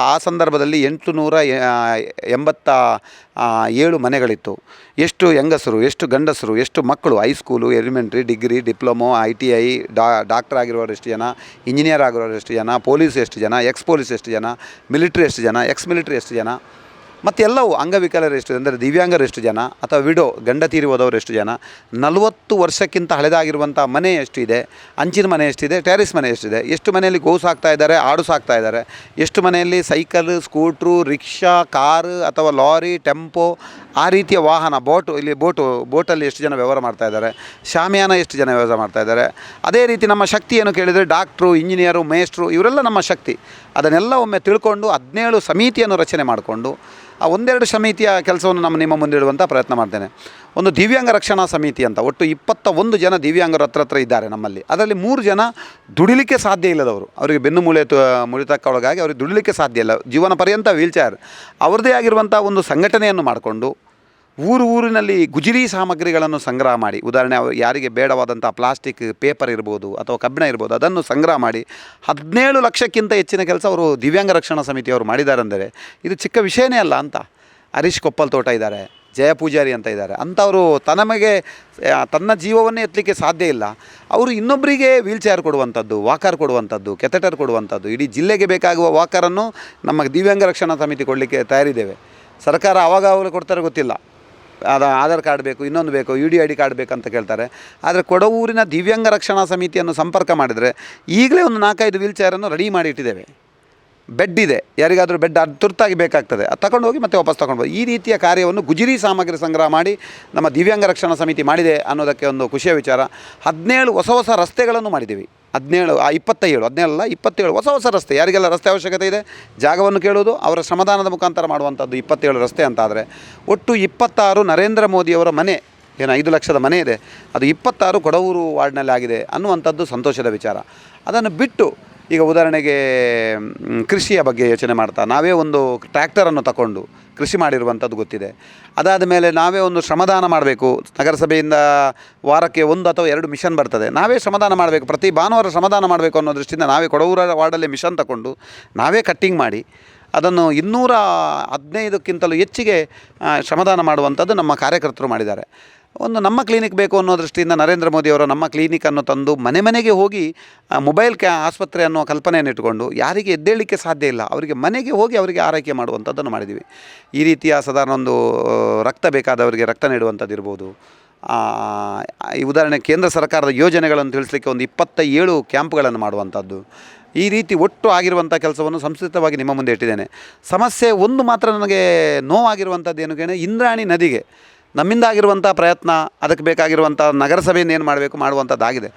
ಆ ಸಂದರ್ಭದಲ್ಲಿ 887 ಮನೆಗಳಿತ್ತು. ಎಷ್ಟು ಹೆಂಗಸರು, ಎಷ್ಟು ಗಂಡಸರು, ಎಷ್ಟು ಮಕ್ಕಳು, high school, elementary, degree, diploma, ITI, doctor ಆಗಿರೋರು ಎಷ್ಟು ಜನ, ಇಂಜಿನಿಯರ್ ಆಗಿರೋರು ಎಷ್ಟು ಜನ, ಪೊಲೀಸ್ ಎಷ್ಟು ಜನ, ಎಕ್ಸ್ ಪೊಲೀಸ್ ಎಷ್ಟು ಜನ, ಮಿಲಿಟ್ರಿ ಎಷ್ಟು ಜನ, ಎಕ್ಸ್ ಮಿಲಿಟ್ರಿ ಎಷ್ಟು ಜನ, ಮತ್ತು ಎಲ್ಲವೂ ಅಂಗವಿಕಲರು ಎಷ್ಟು, ಅಂದರೆ ದಿವ್ಯಾಂಗರು ಎಷ್ಟು ಜನ, ಅಥವಾ ವಿಡೋ ಗಂಡ ತೀರಿ ಹೋದವರು ಎಷ್ಟು ಜನ, 40 ವರ್ಷಕ್ಕಿಂತ ಹಳೆದಾಗಿರುವಂಥ ಮನೆ ಎಷ್ಟಿದೆ, ಅಂಚಿನ ಮನೆ ಎಷ್ಟಿದೆ, ಟೆರೆಸ್ ಮನೆ ಎಷ್ಟಿದೆ, ಎಷ್ಟು ಮನೆಯಲ್ಲಿ ಗೋವು ಸಾಕ್ತಾ ಇದ್ದಾರೆ, ಆಡು ಸಾಕ್ತಾ ಇದ್ದಾರೆ, ಎಷ್ಟು ಮನೆಯಲ್ಲಿ ಸೈಕಲ್, ಸ್ಕೂಟ್ರು, ರಿಕ್ಷಾ, ಕಾರು ಅಥವಾ ಲಾರಿ, ಟೆಂಪೋ, ಆ ರೀತಿಯ ವಾಹನ, ಇಲ್ಲಿ ಬೋಟಲ್ಲಿ ಎಷ್ಟು ಜನ ವ್ಯವಹಾರ ಮಾಡ್ತಾ ಇದ್ದಾರೆ, ಶಾಮಿಯಾನ ಎಷ್ಟು ಜನ ವ್ಯವಹಾರ ಮಾಡ್ತಾ ಇದ್ದಾರೆ. ಅದೇ ರೀತಿ ನಮ್ಮ ಶಕ್ತಿಯನ್ನು ಕೇಳಿದರೆ ಡಾಕ್ಟ್ರು, ಇಂಜಿನಿಯರು, ಮೇಸ್ಟ್ರು ಇವರೆಲ್ಲ ನಮ್ಮ ಶಕ್ತಿ. ಅದನ್ನೆಲ್ಲ ಒಮ್ಮೆ ತಿಳ್ಕೊಂಡು 17 ಸಮಿತಿಯನ್ನು ರಚನೆ ಮಾಡಿಕೊಂಡು ಆ 1-2 ಸಮಿತಿಯ ಕೆಲಸವನ್ನು ನಿಮ್ಮ ಮುಂದಿಡುವಂಥ ಪ್ರಯತ್ನ ಮಾಡ್ತೇನೆ. ಒಂದು ದಿವ್ಯಾಂಗ ರಕ್ಷಣಾ ಸಮಿತಿ ಅಂತ, ಒಟ್ಟು 21 ಜನ ದಿವ್ಯಾಂಗರು ಹತ್ರ ಇದ್ದಾರೆ ನಮ್ಮಲ್ಲಿ. ಅದರಲ್ಲಿ 3 ಜನ ದುಡಿಲಿಕ್ಕೆ ಸಾಧ್ಯ ಇಲ್ಲದವರು, ಅವರಿಗೆ ಬೆನ್ನು ಮುಳಿತಕ್ಕ ಒಳಗಾಗಿ ಅವ್ರಿಗೆ ದುಡಿಲಿಕ್ಕೆ ಸಾಧ್ಯ ಇಲ್ಲ, ಜೀವನ ಪರ್ಯಂತ ವೀಲ್ಚೇರ್. ಅವ್ರದ್ದೇ ಆಗಿರುವಂಥ ಒಂದು ಸಂಘಟನೆಯನ್ನು ಮಾಡಿಕೊಂಡು ಊರಿನಲ್ಲಿ ಗುಜರಿ ಸಾಮಗ್ರಿಗಳನ್ನು ಸಂಗ್ರಹ ಮಾಡಿ, ಉದಾಹರಣೆ ಯಾರಿಗೆ ಬೇಡವಾದಂಥ ಪ್ಲಾಸ್ಟಿಕ್, ಪೇಪರ್ ಇರ್ಬೋದು ಅಥವಾ ಕಬ್ಬಿಣ ಇರ್ಬೋದು, ಅದನ್ನು ಸಂಗ್ರಹ ಮಾಡಿ 17 ಲಕ್ಷಕ್ಕಿಂತ ಹೆಚ್ಚಿನ ಕೆಲಸ ಅವರು ದಿವ್ಯಾಂಗ ರಕ್ಷಣಾ ಸಮಿತಿಯವರು ಮಾಡಿದ್ದಾರೆ. ಅಂದರೆ ಇದು ಚಿಕ್ಕ ವಿಷಯನೇ ಅಲ್ಲ ಅಂತ. ಹರೀಶ್ ಕೊಪ್ಪಲ್ ತೋಟ ಇದ್ದಾರೆ, ಜಯ ಪೂಜಾರಿ ಅಂತ ಇದ್ದಾರೆ. ಅಂಥವರು ತನ್ನ ಜೀವವನ್ನೇ ಎತ್ತಲಿಕ್ಕೆ ಸಾಧ್ಯ ಇಲ್ಲ, ಅವರು ಇನ್ನೊಬ್ಬರಿಗೆ ವೀಲ್ಚೇರ್ ಕೊಡುವಂಥದ್ದು, ವಾಕರ್ ಕೊಡುವಂಥದ್ದು, ಕೆಥೆಟರ್ ಕೊಡುವಂಥದ್ದು, ಇಡೀ ಜಿಲ್ಲೆಗೆ ಬೇಕಾಗುವ ವಾಕರನ್ನು ನಮ್ಮ ದಿವ್ಯಾಂಗ ರಕ್ಷಣಾ ಸಮಿತಿ ಕೊಡಲಿಕ್ಕೆ ತಯಾರಿದ್ದೇವೆ. ಸರ್ಕಾರ ಆವಾಗಲೇ ಕೊಡ್ತಾರೆ ಗೊತ್ತಿಲ್ಲ, ಆಧಾರ್ ಕಾರ್ಡ್ ಬೇಕು, ಇನ್ನೊಂದು ಬೇಕು, UDID ಕಾರ್ಡ್ ಬೇಕಂತ ಕೇಳ್ತಾರೆ. ಆದರೆ ಕೊಡವೂರಿನ ದಿವ್ಯಾಂಗ ರಕ್ಷಣಾ ಸಮಿತಿಯನ್ನು ಸಂಪರ್ಕ ಮಾಡಿದರೆ ಈಗಲೇ ಒಂದು 4-5 ವೀಲ್ಚೇರನ್ನು ರೆಡಿ ಮಾಡಿ ಇಟ್ಟಿದ್ದೇವೆ. ಬೆಡ್ ಇದೆ, ಯಾರಿಗಾದರೂ ಬೆಡ್ ತುರ್ತಾಗಿ ಬೇಕಾಗ್ತದೆ, ಅದು ತಗೊಂಡು ಹೋಗಿ ಮತ್ತೆ ವಾಪಸ್ ತಗೊಂಡು ಈ ರೀತಿಯ ಕಾರ್ಯವನ್ನು ಗುಜರಿ ಸಾಮಗ್ರಿ ಸಂಗ್ರಹ ಮಾಡಿ ನಮ್ಮ ದಿವ್ಯಾಂಗ ರಕ್ಷಣಾ ಸಮಿತಿ ಮಾಡಿದೆ ಅನ್ನೋದಕ್ಕೆ ಒಂದು ಖುಷಿಯ ವಿಚಾರ. 17 ಹೊಸ ರಸ್ತೆಗಳನ್ನು ಮಾಡಿದ್ದೀವಿ. 27 ಹೊಸ ರಸ್ತೆ. ಯಾರಿಗೆಲ್ಲ ರಸ್ತೆ ಅವಶ್ಯಕತೆ ಇದೆ, ಜಾಗವನ್ನು ಕೇಳುವುದು, ಅವರ ಶ್ರಮದಾನದ ಮುಖಾಂತರ ಮಾಡುವಂಥದ್ದು 27 ರಸ್ತೆ ಅಂತಾದರೆ, ಒಟ್ಟು 26 ನರೇಂದ್ರ ಮೋದಿಯವರ ಮನೆ, ಏನು 5 ಲಕ್ಷದ ಮನೆ ಇದೆ, ಅದು 26 ಕೊಡವೂರು ವಾರ್ಡ್ನಲ್ಲಿ ಆಗಿದೆ ಅನ್ನುವಂಥದ್ದು ಸಂತೋಷದ ವಿಚಾರ. ಅದನ್ನು ಬಿಟ್ಟು ಈಗ ಉದಾಹರಣೆಗೆ ಕೃಷಿಯ ಬಗ್ಗೆ ಯೋಚನೆ ಮಾಡ್ತಾ ನಾವೇ ಒಂದು ಟ್ರ್ಯಾಕ್ಟರನ್ನು ತಗೊಂಡು ಕೃಷಿ ಮಾಡಿರುವಂಥದ್ದು ಗೊತ್ತಿದೆ. ಅದಾದ ಮೇಲೆ ನಾವೇ ಒಂದು ಶ್ರಮದಾನ ಮಾಡಬೇಕು. ನಗರಸಭೆಯಿಂದ ವಾರಕ್ಕೆ 1 ಅಥವಾ 2 ಮಿಷನ್ ಬರ್ತದೆ, ನಾವೇ ಶ್ರಮದಾನ ಮಾಡಬೇಕು, ಪ್ರತಿ ಭಾನುವಾರ ಶ್ರಮದಾನ ಮಾಡಬೇಕು ಅನ್ನೋ ದೃಷ್ಟಿಯಿಂದ ನಾವೇ ಕೊಡವೂರ ವಾರ್ಡಲ್ಲಿ ಮಿಷನ್ ತಗೊಂಡು ನಾವೇ ಕಟ್ಟಿಂಗ್ ಮಾಡಿ ಅದನ್ನು 215ಕ್ಕಿಂತಲೂ ಹೆಚ್ಚಿಗೆ ಶ್ರಮದಾನ ಮಾಡುವಂಥದ್ದು ನಮ್ಮ ಕಾರ್ಯಕರ್ತರು ಮಾಡಿದ್ದಾರೆ. ಒಂದು ನಮ್ಮ ಕ್ಲಿನಿಕ್ ಬೇಕು ಅನ್ನೋ ದೃಷ್ಟಿಯಿಂದ ನರೇಂದ್ರ ಮೋದಿಯವರು ನಮ್ಮ ಕ್ಲಿನಿಕನ್ನು ತಂದು ಮನೆಗೆ ಹೋಗಿ ಮೊಬೈಲ್ ಆಸ್ಪತ್ರೆ ಅನ್ನೋ ಕಲ್ಪನೆಯನ್ನು ಇಟ್ಟುಕೊಂಡು ಯಾರಿಗೆ ಎದ್ದೇಳಲಿಕ್ಕೆ ಸಾಧ್ಯ ಇಲ್ಲ ಅವರಿಗೆ ಮನೆಗೆ ಹೋಗಿ ಅವರಿಗೆ ಆರೈಕೆ ಮಾಡುವಂಥದ್ದನ್ನು ಮಾಡಿದ್ದೀವಿ. ಈ ರೀತಿಯ ಸಾಧಾರಣ ಒಂದು ರಕ್ತ ಬೇಕಾದವರಿಗೆ ರಕ್ತ ನೀಡುವಂಥದ್ದು ಇರ್ಬೋದು. ಈ ಉದಾಹರಣೆ ಕೇಂದ್ರ ಸರ್ಕಾರದ ಯೋಜನೆಗಳನ್ನು ತಿಳಿಸಲಿಕ್ಕೆ ಒಂದು 27 ಕ್ಯಾಂಪ್ಗಳನ್ನು ಮಾಡುವಂಥದ್ದು. ಈ ರೀತಿ ಒಟ್ಟು ಆಗಿರುವಂಥ ಕೆಲಸವನ್ನು ಸಂಸ್ಕೃತವಾಗಿ ನಿಮ್ಮ ಮುಂದೆ ಇಟ್ಟಿದ್ದೇನೆ. ಸಮಸ್ಯೆ ಒಂದು ಮಾತ್ರ ನನಗೆ ನೋವಾಗಿರುವಂಥದ್ದು ಏನು ಕೇಳಿ, ಇಂದ್ರಾಣಿ ನದಿಗೆ ನಮ್ಮಿಂದ ಆಗಿರುವಂಥ ಪ್ರಯತ್ನ, ಅದಕ್ಕೆ ಬೇಕಾಗಿರುವಂಥ ನಗರಸಭೆಯನ್ನು ಏನು ಮಾಡಬೇಕು ಮಾಡುವಂಥದ್ದಾಗಿದೆ.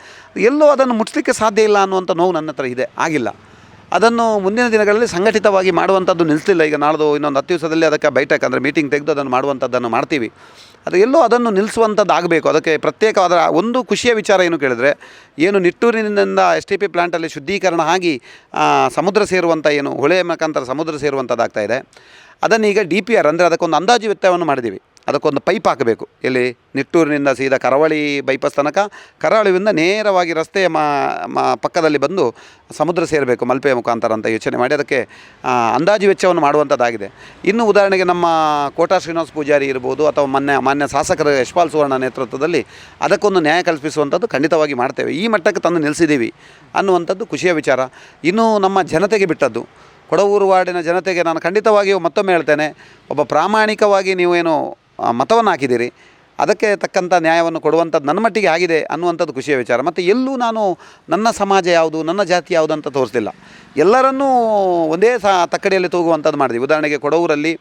ಎಲ್ಲೋ ಅದನ್ನು ಮುಚ್ಚಲಿಕ್ಕೆ ಸಾಧ್ಯ ಇಲ್ಲ ಅನ್ನುವಂಥ ನೋವು ನನ್ನ ಹತ್ರ ಇದೆ, ಆಗಿಲ್ಲ. ಅದನ್ನು ಮುಂದಿನ ದಿನಗಳಲ್ಲಿ ಸಂಘಟಿತವಾಗಿ ಮಾಡುವಂಥದ್ದು ನಿಲ್ಲಿಸಲಿಲ್ಲ. ಈಗ ನಾಳ್ದು ಇನ್ನೊಂದು 10 ದಿವಸದಲ್ಲಿ ಅದಕ್ಕೆ ಬೈಠಕ್ ಅಂದರೆ ಮೀಟಿಂಗ್ ತೆಗೆದು ಅದನ್ನು ಮಾಡುವಂಥದ್ದನ್ನು ಮಾಡ್ತೀವಿ. ಅದು ಎಲ್ಲೋ ಅದನ್ನು ನಿಲ್ಲಿಸುವಂಥದ್ದು ಆಗಬೇಕು. ಅದಕ್ಕೆ ಪ್ರತ್ಯೇಕವಾದ ಒಂದು ಖುಷಿಯ ವಿಚಾರ ಏನು ಕೇಳಿದ್ರೆ, ಏನು ನಿಟ್ಟೂರಿನಿಂದ STP ಪ್ಲ್ಯಾಂಟಲ್ಲಿ ಶುದ್ಧೀಕರಣ ಆಗಿ ಸಮುದ್ರ ಸೇರುವಂಥ ಏನು ಹೊಳೆ ಮುಖಾಂತರ ಸಮುದ್ರ ಸೇರುವಂಥದ್ದಾಗ್ತಾಯಿದೆ, ಅದನ್ನು ಈಗ DPR ಅಂದರೆ ಅದಕ್ಕೊಂದು ಅಂದಾಜು ವೆಚ್ಚವನ್ನು ಮಾಡಿದ್ದೀವಿ. ಅದಕ್ಕೊಂದು ಪೈಪ್ ಹಾಕಬೇಕು. ಎಲ್ಲಿ ನಿಟ್ಟೂರಿನಿಂದ ಸೀದಾ ಕರಾವಳಿ ಬೈಪಾಸ್ ತನಕ, ಕರಾವಳಿಯಿಂದ ನೇರವಾಗಿ ರಸ್ತೆಯ ಪಕ್ಕದಲ್ಲಿ ಬಂದು ಸಮುದ್ರ ಸೇರಬೇಕು ಮಲ್ಪೆಯ ಮುಖಾಂತರ ಅಂತ ಯೋಚನೆ ಮಾಡಿ ಅದಕ್ಕೆ ಅಂದಾಜು ವೆಚ್ಚವನ್ನು ಮಾಡುವಂಥದ್ದಾಗಿದೆ. ಇನ್ನು ಉದಾಹರಣೆಗೆ ನಮ್ಮ ಕೋಟಾ ಶ್ರೀನಿವಾಸ ಪೂಜಾರಿ ಇರ್ಬೋದು ಅಥವಾ ಮಾನ್ಯ ಶಾಸಕರ ಯಶ್ಪಾಲ್ ಸುವರ್ಣ ನೇತೃತ್ವದಲ್ಲಿ ಅದಕ್ಕೊಂದು ನ್ಯಾಯ ಕಲ್ಪಿಸುವಂಥದ್ದು ಖಂಡಿತವಾಗಿ ಮಾಡ್ತೇವೆ. ಈ ಮಟ್ಟಕ್ಕೆ ತಂದು ನಿಲ್ಲಿಸಿದ್ದೀವಿ ಅನ್ನುವಂಥದ್ದು ಖುಷಿಯ ವಿಚಾರ. ಇನ್ನು ನಮ್ಮ ಜನತೆಗೆ ಬಿಟ್ಟದ್ದು, ಕೊಡವೂರು ವಾರ್ಡಿನ ಜನತೆಗೆ ನಾನು ಖಂಡಿತವಾಗಿಯೂ ಮತ್ತೊಮ್ಮೆ ಹೇಳ್ತೇನೆ, ಒಬ್ಬ ಪ್ರಾಮಾಣಿಕವಾಗಿ ನೀವೇನು ಮತವನ್ನು ಹಾಕಿದ್ದೀರಿ, ಅದಕ್ಕೆ ತಕ್ಕಂಥ ನ್ಯಾಯವನ್ನು ಕೊಡುವಂಥದ್ದು ನನ್ನ ಮಟ್ಟಿಗೆ ಆಗಿದೆ ಅನ್ನುವಂಥದ್ದು ಖುಷಿಯ ವಿಚಾರ. ಮತ್ತು ಎಲ್ಲೂ ನಾನು ನನ್ನ ಸಮಾಜ ಯಾವುದು, ನನ್ನ ಜಾತಿ ಯಾವುದು ಅಂತ ತೋರಿಸಲಿಲ್ಲ. ಎಲ್ಲರನ್ನೂ ಒಂದೇ ತಕ್ಕಡಿಯಲ್ಲಿ ತೂಗುವಂಥದ್ದು ಮಾಡಿದ್ವಿ. ಉದಾಹರಣೆಗೆ ಕೊಡವೂರಲ್ಲಿ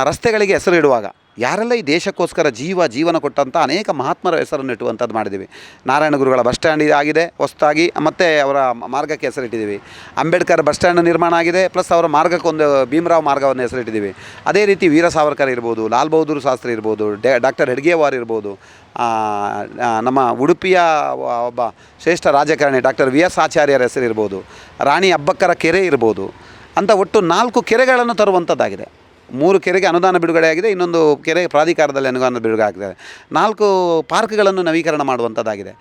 ರಸ್ತೆಗಳಿಗೆ ಹೆಸರು ಇಡುವಾಗ ಯಾರೆಲ್ಲ ಈ ದೇಶಕ್ಕೋಸ್ಕರ ಜೀವನ ಕೊಟ್ಟಂಥ ಅನೇಕ ಮಹಾತ್ಮರ ಹೆಸರನ್ನು ಇಟ್ಟುವಂಥದ್ದು ಮಾಡಿದ್ದೀವಿ. ನಾರಾಯಣ ಗುರುಗಳ ಬಸ್ ಸ್ಟ್ಯಾಂಡ್ ಆಗಿದೆ ಹೊಸದಾಗಿ, ಮತ್ತು ಅವರ ಮಾರ್ಗಕ್ಕೆ ಹೆಸರಿಟ್ಟಿದ್ದೀವಿ. ಅಂಬೇಡ್ಕರ್ ಬಸ್ ಸ್ಟ್ಯಾಂಡ್ ನಿರ್ಮಾಣ ಆಗಿದೆ, ಪ್ಲಸ್ ಅವರ ಮಾರ್ಗಕ್ಕೊಂದು ಭೀಮರಾವ್ ಮಾರ್ಗವನ್ನು ಹೆಸರಿಟ್ಟಿದ್ದೀವಿ. ಅದೇ ರೀತಿ ವೀರ ಸಾವರ್ಕರ್ ಇರ್ಬೋದು, ಲಾಲ್ ಬಹದ್ದೂರ್ ಶಾಸ್ತ್ರಿ ಇರ್ಬೋದು, ಡಾಕ್ಟರ್ ಹೆಡ್ಗೇವಾರ್ ಇರ್ಬೋದು, ನಮ್ಮ ಉಡುಪಿಯ ಒಬ್ಬ ಶ್ರೇಷ್ಠ ರಾಜಕಾರಣಿ ಡಾಕ್ಟರ್ VS ಆಚಾರ್ಯರ ಹೆಸರಿರ್ಬೋದು, ರಾಣಿ ಅಬ್ಬಕ್ಕರ ಕೆರೆ ಇರ್ಬೋದು ಅಂತ ಒಟ್ಟು 4 ಕೆರೆಗಳನ್ನು ತರುವಂಥದ್ದಾಗಿದೆ. 3 ಕೆರೆಗೆ ಅನುದಾನ ಬಿಡುಗಡೆ ಆಗಿದೆ, ಇನ್ನೊಂದು ಕೆರೆ ಪ್ರಾಧಿಕಾರದಲ್ಲಿ ಅನುದಾನ ಬಿಡುಗಡೆ ಆಗಿದೆ, 4 ಪಾರ್ಕ್ಗಳನ್ನು ನವೀಕರಣ ಮಾಡುವಂಥದ್ದಾಗಿದೆ.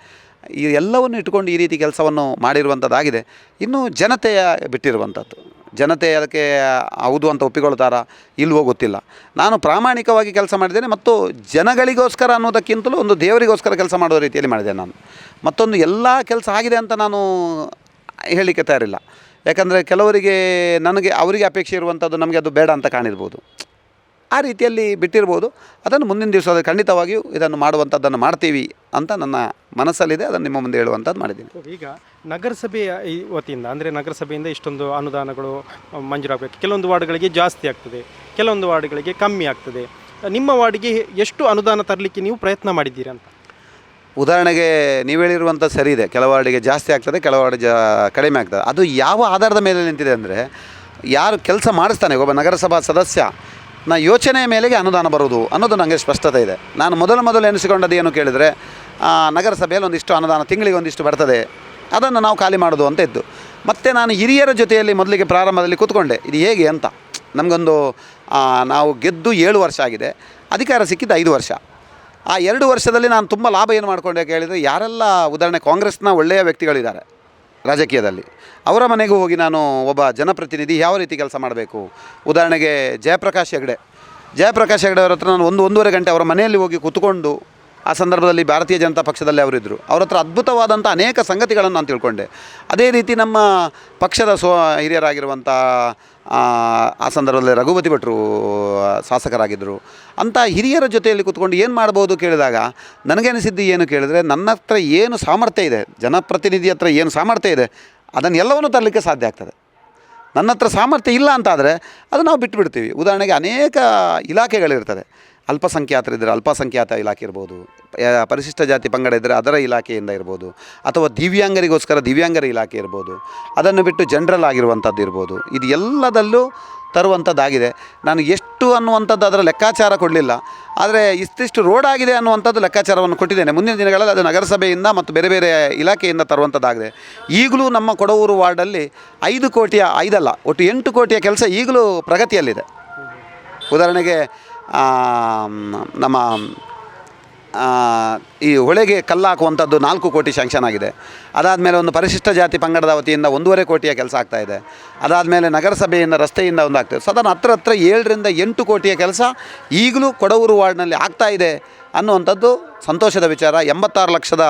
ಈ ಎಲ್ಲವನ್ನು ಇಟ್ಕೊಂಡು ಈ ರೀತಿ ಕೆಲಸವನ್ನು ಮಾಡಿರುವಂಥದ್ದಾಗಿದೆ. ಇನ್ನು ಜನತೆಯ ಬಿಟ್ಟಿರುವಂಥದ್ದು, ಜನತೆ ಅದಕ್ಕೆ ಹೌದು ಅಂತ ಒಪ್ಪಿಕೊಳ್ತಾರಾ ಇಲ್ವೋ ಗೊತ್ತಿಲ್ಲ. ನಾನು ಪ್ರಾಮಾಣಿಕವಾಗಿ ಕೆಲಸ ಮಾಡಿದ್ದೇನೆ ಮತ್ತು ಜನಗಳಿಗೋಸ್ಕರ ಅನ್ನೋದಕ್ಕಿಂತಲೂ ಒಂದು ದೇವರಿಗೋಸ್ಕರ ಕೆಲಸ ಮಾಡೋ ರೀತಿಯಲ್ಲಿ ಮಾಡಿದ್ದೇನೆ ನಾನು. ಮತ್ತೊಂದು ಎಲ್ಲ ಕೆಲಸ ಆಗಿದೆ ಅಂತ ನಾನು ಹೇಳಲಿಕ್ಕೆ ತಯಾರಿಲ್ಲ. ಯಾಕಂದರೆ ಕೆಲವರಿಗೆ ನನಗೆ ಅವರಿಗೆ ಅಪೇಕ್ಷೆ ಇರುವಂಥದ್ದು ನಮಗೆ ಅದು ಬೇಡ ಅಂತ ಕಾಣಿರ್ಬೋದು, ಆ ರೀತಿಯಲ್ಲಿ ಬಿಟ್ಟಿರ್ಬೋದು. ಅದನ್ನು ಮುಂದಿನ ದಿವಸದಲ್ಲಿ ಖಂಡಿತವಾಗಿಯೂ ಇದನ್ನು ಮಾಡುವಂಥದ್ದನ್ನು ಮಾಡ್ತೀವಿ ಅಂತ ನನ್ನ ಮನಸ್ಸಲ್ಲಿದೆ. ಅದನ್ನು ನಿಮ್ಮ ಮುಂದೆ ಹೇಳುವಂಥದ್ದು ಮಾಡಿದ್ದೀನಿ. ಈಗ ನಗರಸಭೆಯ ಈ ವತಿಯಿಂದ ಅಂದರೆ ನಗರಸಭೆಯಿಂದ ಇಷ್ಟೊಂದು ಅನುದಾನಗಳು ಮಂಜೂರಾಗಬೇಕು. ಕೆಲವೊಂದು ವಾರ್ಡ್ಗಳಿಗೆ ಜಾಸ್ತಿ ಆಗ್ತದೆ, ಕೆಲವೊಂದು ವಾರ್ಡ್ಗಳಿಗೆ ಕಮ್ಮಿ ಆಗ್ತದೆ. ನಿಮ್ಮ ವಾರ್ಡ್ಗೆ ಎಷ್ಟು ಅನುದಾನ ತರಲಿಕ್ಕೆ ನೀವು ಪ್ರಯತ್ನ ಮಾಡಿದ್ದೀರಿ ಅಂತ? ಉದಾಹರಣೆಗೆ ನೀವು ಹೇಳಿರುವಂಥ ಸರಿ ಇದೆ, ಕೆಲವು ವಾರ್ಡಿಗೆ ಜಾಸ್ತಿ ಆಗ್ತದೆ, ಕೆಲವು ವಾರ್ಡ್ ಕಡಿಮೆ ಆಗ್ತದೆ. ಅದು ಯಾವ ಆಧಾರದ ಮೇಲೆ ನಿಂತಿದೆ ಅಂದರೆ, ಯಾರು ಕೆಲಸ ಮಾಡಿಸ್ತಾನೆ ಒಬ್ಬ ನಗರಸಭಾ ಸದಸ್ಯ ಯೋಚನೆಯ ಮೇಲೆಗೆ ಅನುದಾನ ಬರುವುದು ಅನ್ನೋದು ನನಗೆ ಸ್ಪಷ್ಟತೆ ಇದೆ. ನಾನು ಮೊದಲು ಎನಿಸಿಕೊಂಡದ್ದು ಏನು ಕೇಳಿದರೆ, ನಗರಸಭೆಯಲ್ಲಿ ಒಂದಿಷ್ಟು ಅನುದಾನ ತಿಂಗಳಿಗೆ ಒಂದಿಷ್ಟು ಬರ್ತದೆ, ಅದನ್ನು ನಾವು ಖಾಲಿ ಮಾಡೋದು ಅಂತ ಇದ್ದು. ಮತ್ತು ನಾನು ಹಿರಿಯರ ಜೊತೆಯಲ್ಲಿ ಮೊದಲಿಗೆ ಪ್ರಾರಂಭದಲ್ಲಿ ಕೂತ್ಕೊಂಡೆ, ಇದು ಹೇಗೆ ಅಂತ. ನಮಗೊಂದು ನಾವು ಗೆದ್ದು 7 ವರ್ಷ ಆಗಿದೆ, ಅಧಿಕಾರ ಸಿಕ್ಕಿದ್ದು 5 ವರ್ಷ. ಆ 2 ವರ್ಷದಲ್ಲಿ ನಾನು ತುಂಬ ಲಾಭ ಏನು ಮಾಡಿಕೊಂಡೆ ಕೇಳಿದರೆ, ಯಾರೆಲ್ಲ ಉದಾಹರಣೆ ಕಾಂಗ್ರೆಸ್ನ ಒಳ್ಳೆಯ ವ್ಯಕ್ತಿಗಳಿದ್ದಾರೆ ರಾಜಕೀಯದಲ್ಲಿ, ಅವರ ಮನೆಗೂ ಹೋಗಿ ನಾನು ಒಬ್ಬ ಜನಪ್ರತಿನಿಧಿ ಯಾವ ರೀತಿ ಕೆಲಸ ಮಾಡಬೇಕು. ಉದಾಹರಣೆಗೆ ಜಯಪ್ರಕಾಶ್ ಹೆಗಡೆ ಅವರ ಹತ್ರ ನಾನು 1-1.5 ಗಂಟೆ ಅವರ ಮನೆಯಲ್ಲಿ ಹೋಗಿ ಕೂತ್ಕೊಂಡು, ಆ ಸಂದರ್ಭದಲ್ಲಿ ಭಾರತೀಯ ಜನತಾ ಪಕ್ಷದಲ್ಲಿ ಅವರಿದ್ದರು, ಅವ್ರ ಹತ್ರ ಅದ್ಭುತವಾದಂಥ ಅನೇಕ ಸಂಗತಿಗಳನ್ನು ನಾನು ತಿಳ್ಕೊಂಡೆ. ಅದೇ ರೀತಿ ನಮ್ಮ ಪಕ್ಷದ ಹಿರಿಯರಾಗಿರುವಂಥ ಆ ಸಂದರ್ಭದಲ್ಲಿ ರಘುಪತಿ ಭಟ್ರು ಶಾಸಕರಾಗಿದ್ದರು. ಅಂಥ ಹಿರಿಯರ ಜೊತೆಯಲ್ಲಿ ಕೂತ್ಕೊಂಡು ಏನು ಮಾಡ್ಬೋದು ಕೇಳಿದಾಗ ನನಗನಿಸಿದ್ದು ಏನು ಕೇಳಿದರೆ, ನನ್ನ ಹತ್ರ ಏನು ಸಾಮರ್ಥ್ಯ ಇದೆ, ಜನಪ್ರತಿನಿಧಿ ಹತ್ರ ಏನು ಸಾಮರ್ಥ್ಯ ಇದೆ, ಅದನ್ನು ಎಲ್ಲವನ್ನೂ ತರಲಿಕ್ಕೆ ಸಾಧ್ಯ ಆಗ್ತದೆ. ನನ್ನ ಹತ್ರ ಸಾಮರ್ಥ್ಯ ಇಲ್ಲ ಅಂತಾದರೆ ಅದು ನಾವು ಬಿಟ್ಟುಬಿಡ್ತೀವಿ. ಉದಾಹರಣೆಗೆ ಅನೇಕ ಇಲಾಖೆಗಳಿರ್ತದೆ, ಅಲ್ಪಸಂಖ್ಯಾತರಿದ್ದರೆ ಅಲ್ಪಸಂಖ್ಯಾತ ಇಲಾಖೆ ಇರ್ಬೋದು, ಪರಿಶಿಷ್ಟ ಜಾತಿ ಪಂಗಡ ಇದ್ದರೆ ಅದರ ಇಲಾಖೆಯಿಂದ ಇರ್ಬೋದು, ಅಥವಾ ದಿವ್ಯಾಂಗರಿಗೋಸ್ಕರ ದಿವ್ಯಾಂಗರ ಇಲಾಖೆ ಇರ್ಬೋದು, ಅದನ್ನು ಬಿಟ್ಟು ಜನರಲ್ ಆಗಿರುವಂಥದ್ದು ಇರ್ಬೋದು. ಇದು ಎಲ್ಲದಲ್ಲೂ ತರುವಂಥದ್ದಾಗಿದೆ. ನಾನು ಎಷ್ಟು ಅನ್ನುವಂಥದ್ದು ಅದರ ಲೆಕ್ಕಾಚಾರ ಕೊಡಲಿಲ್ಲ, ಆದರೆ ಇಷ್ಟಿಷ್ಟು ರೋಡ್ ಆಗಿದೆ ಅನ್ನುವಂಥದ್ದು ಲೆಕ್ಕಾಚಾರವನ್ನು ಕೊಟ್ಟಿದ್ದೇನೆ. ಮುಂದಿನ ದಿನಗಳಲ್ಲಿ ಅದು ನಗರಸಭೆಯಿಂದ ಮತ್ತು ಬೇರೆ ಬೇರೆ ಇಲಾಖೆಯಿಂದ ತರುವಂಥದ್ದಾಗಿದೆ. ಈಗಲೂ ನಮ್ಮ ಕೊಡವೂರು ವಾರ್ಡಲ್ಲಿ 5 ಕೋಟಿಯ 5 ಅಲ್ಲ, ಒಟ್ಟು 8 ಕೋಟಿಯ ಕೆಲಸ ಈಗಲೂ ಪ್ರಗತಿಯಲ್ಲಿದೆ. ಉದಾಹರಣೆಗೆ ನಮ್ಮ ಈ ಹೊಳೆಗೆ ಕಲ್ಲು ಹಾಕುವಂಥದ್ದು 4 ಕೋಟಿ ಸ್ಯಾಂಕ್ಷನ್ ಆಗಿದೆ. ಅದಾದಮೇಲೆ ಒಂದು ಪರಿಶಿಷ್ಟ ಜಾತಿ ಪಂಗಡದ ವತಿಯಿಂದ 1.5 ಕೋಟಿಯ ಕೆಲಸ ಆಗ್ತಾಯಿದೆ. ಅದಾದಮೇಲೆ ನಗರಸಭೆಯಿಂದ ರಸ್ತೆಯಿಂದ ಒಂದು ಆಗ್ತದೆ. ಸಾಧಾರಣ ಹತ್ರ 7ರಿಂದ 8 ಕೋಟಿಯ ಕೆಲಸ ಈಗಲೂ ಕೊಡವೂರು ವಾರ್ಡ್ನಲ್ಲಿ ಆಗ್ತಾಯಿದೆ ಅನ್ನುವಂಥದ್ದು ಸಂತೋಷದ ವಿಚಾರ. 86 ಲಕ್ಷದ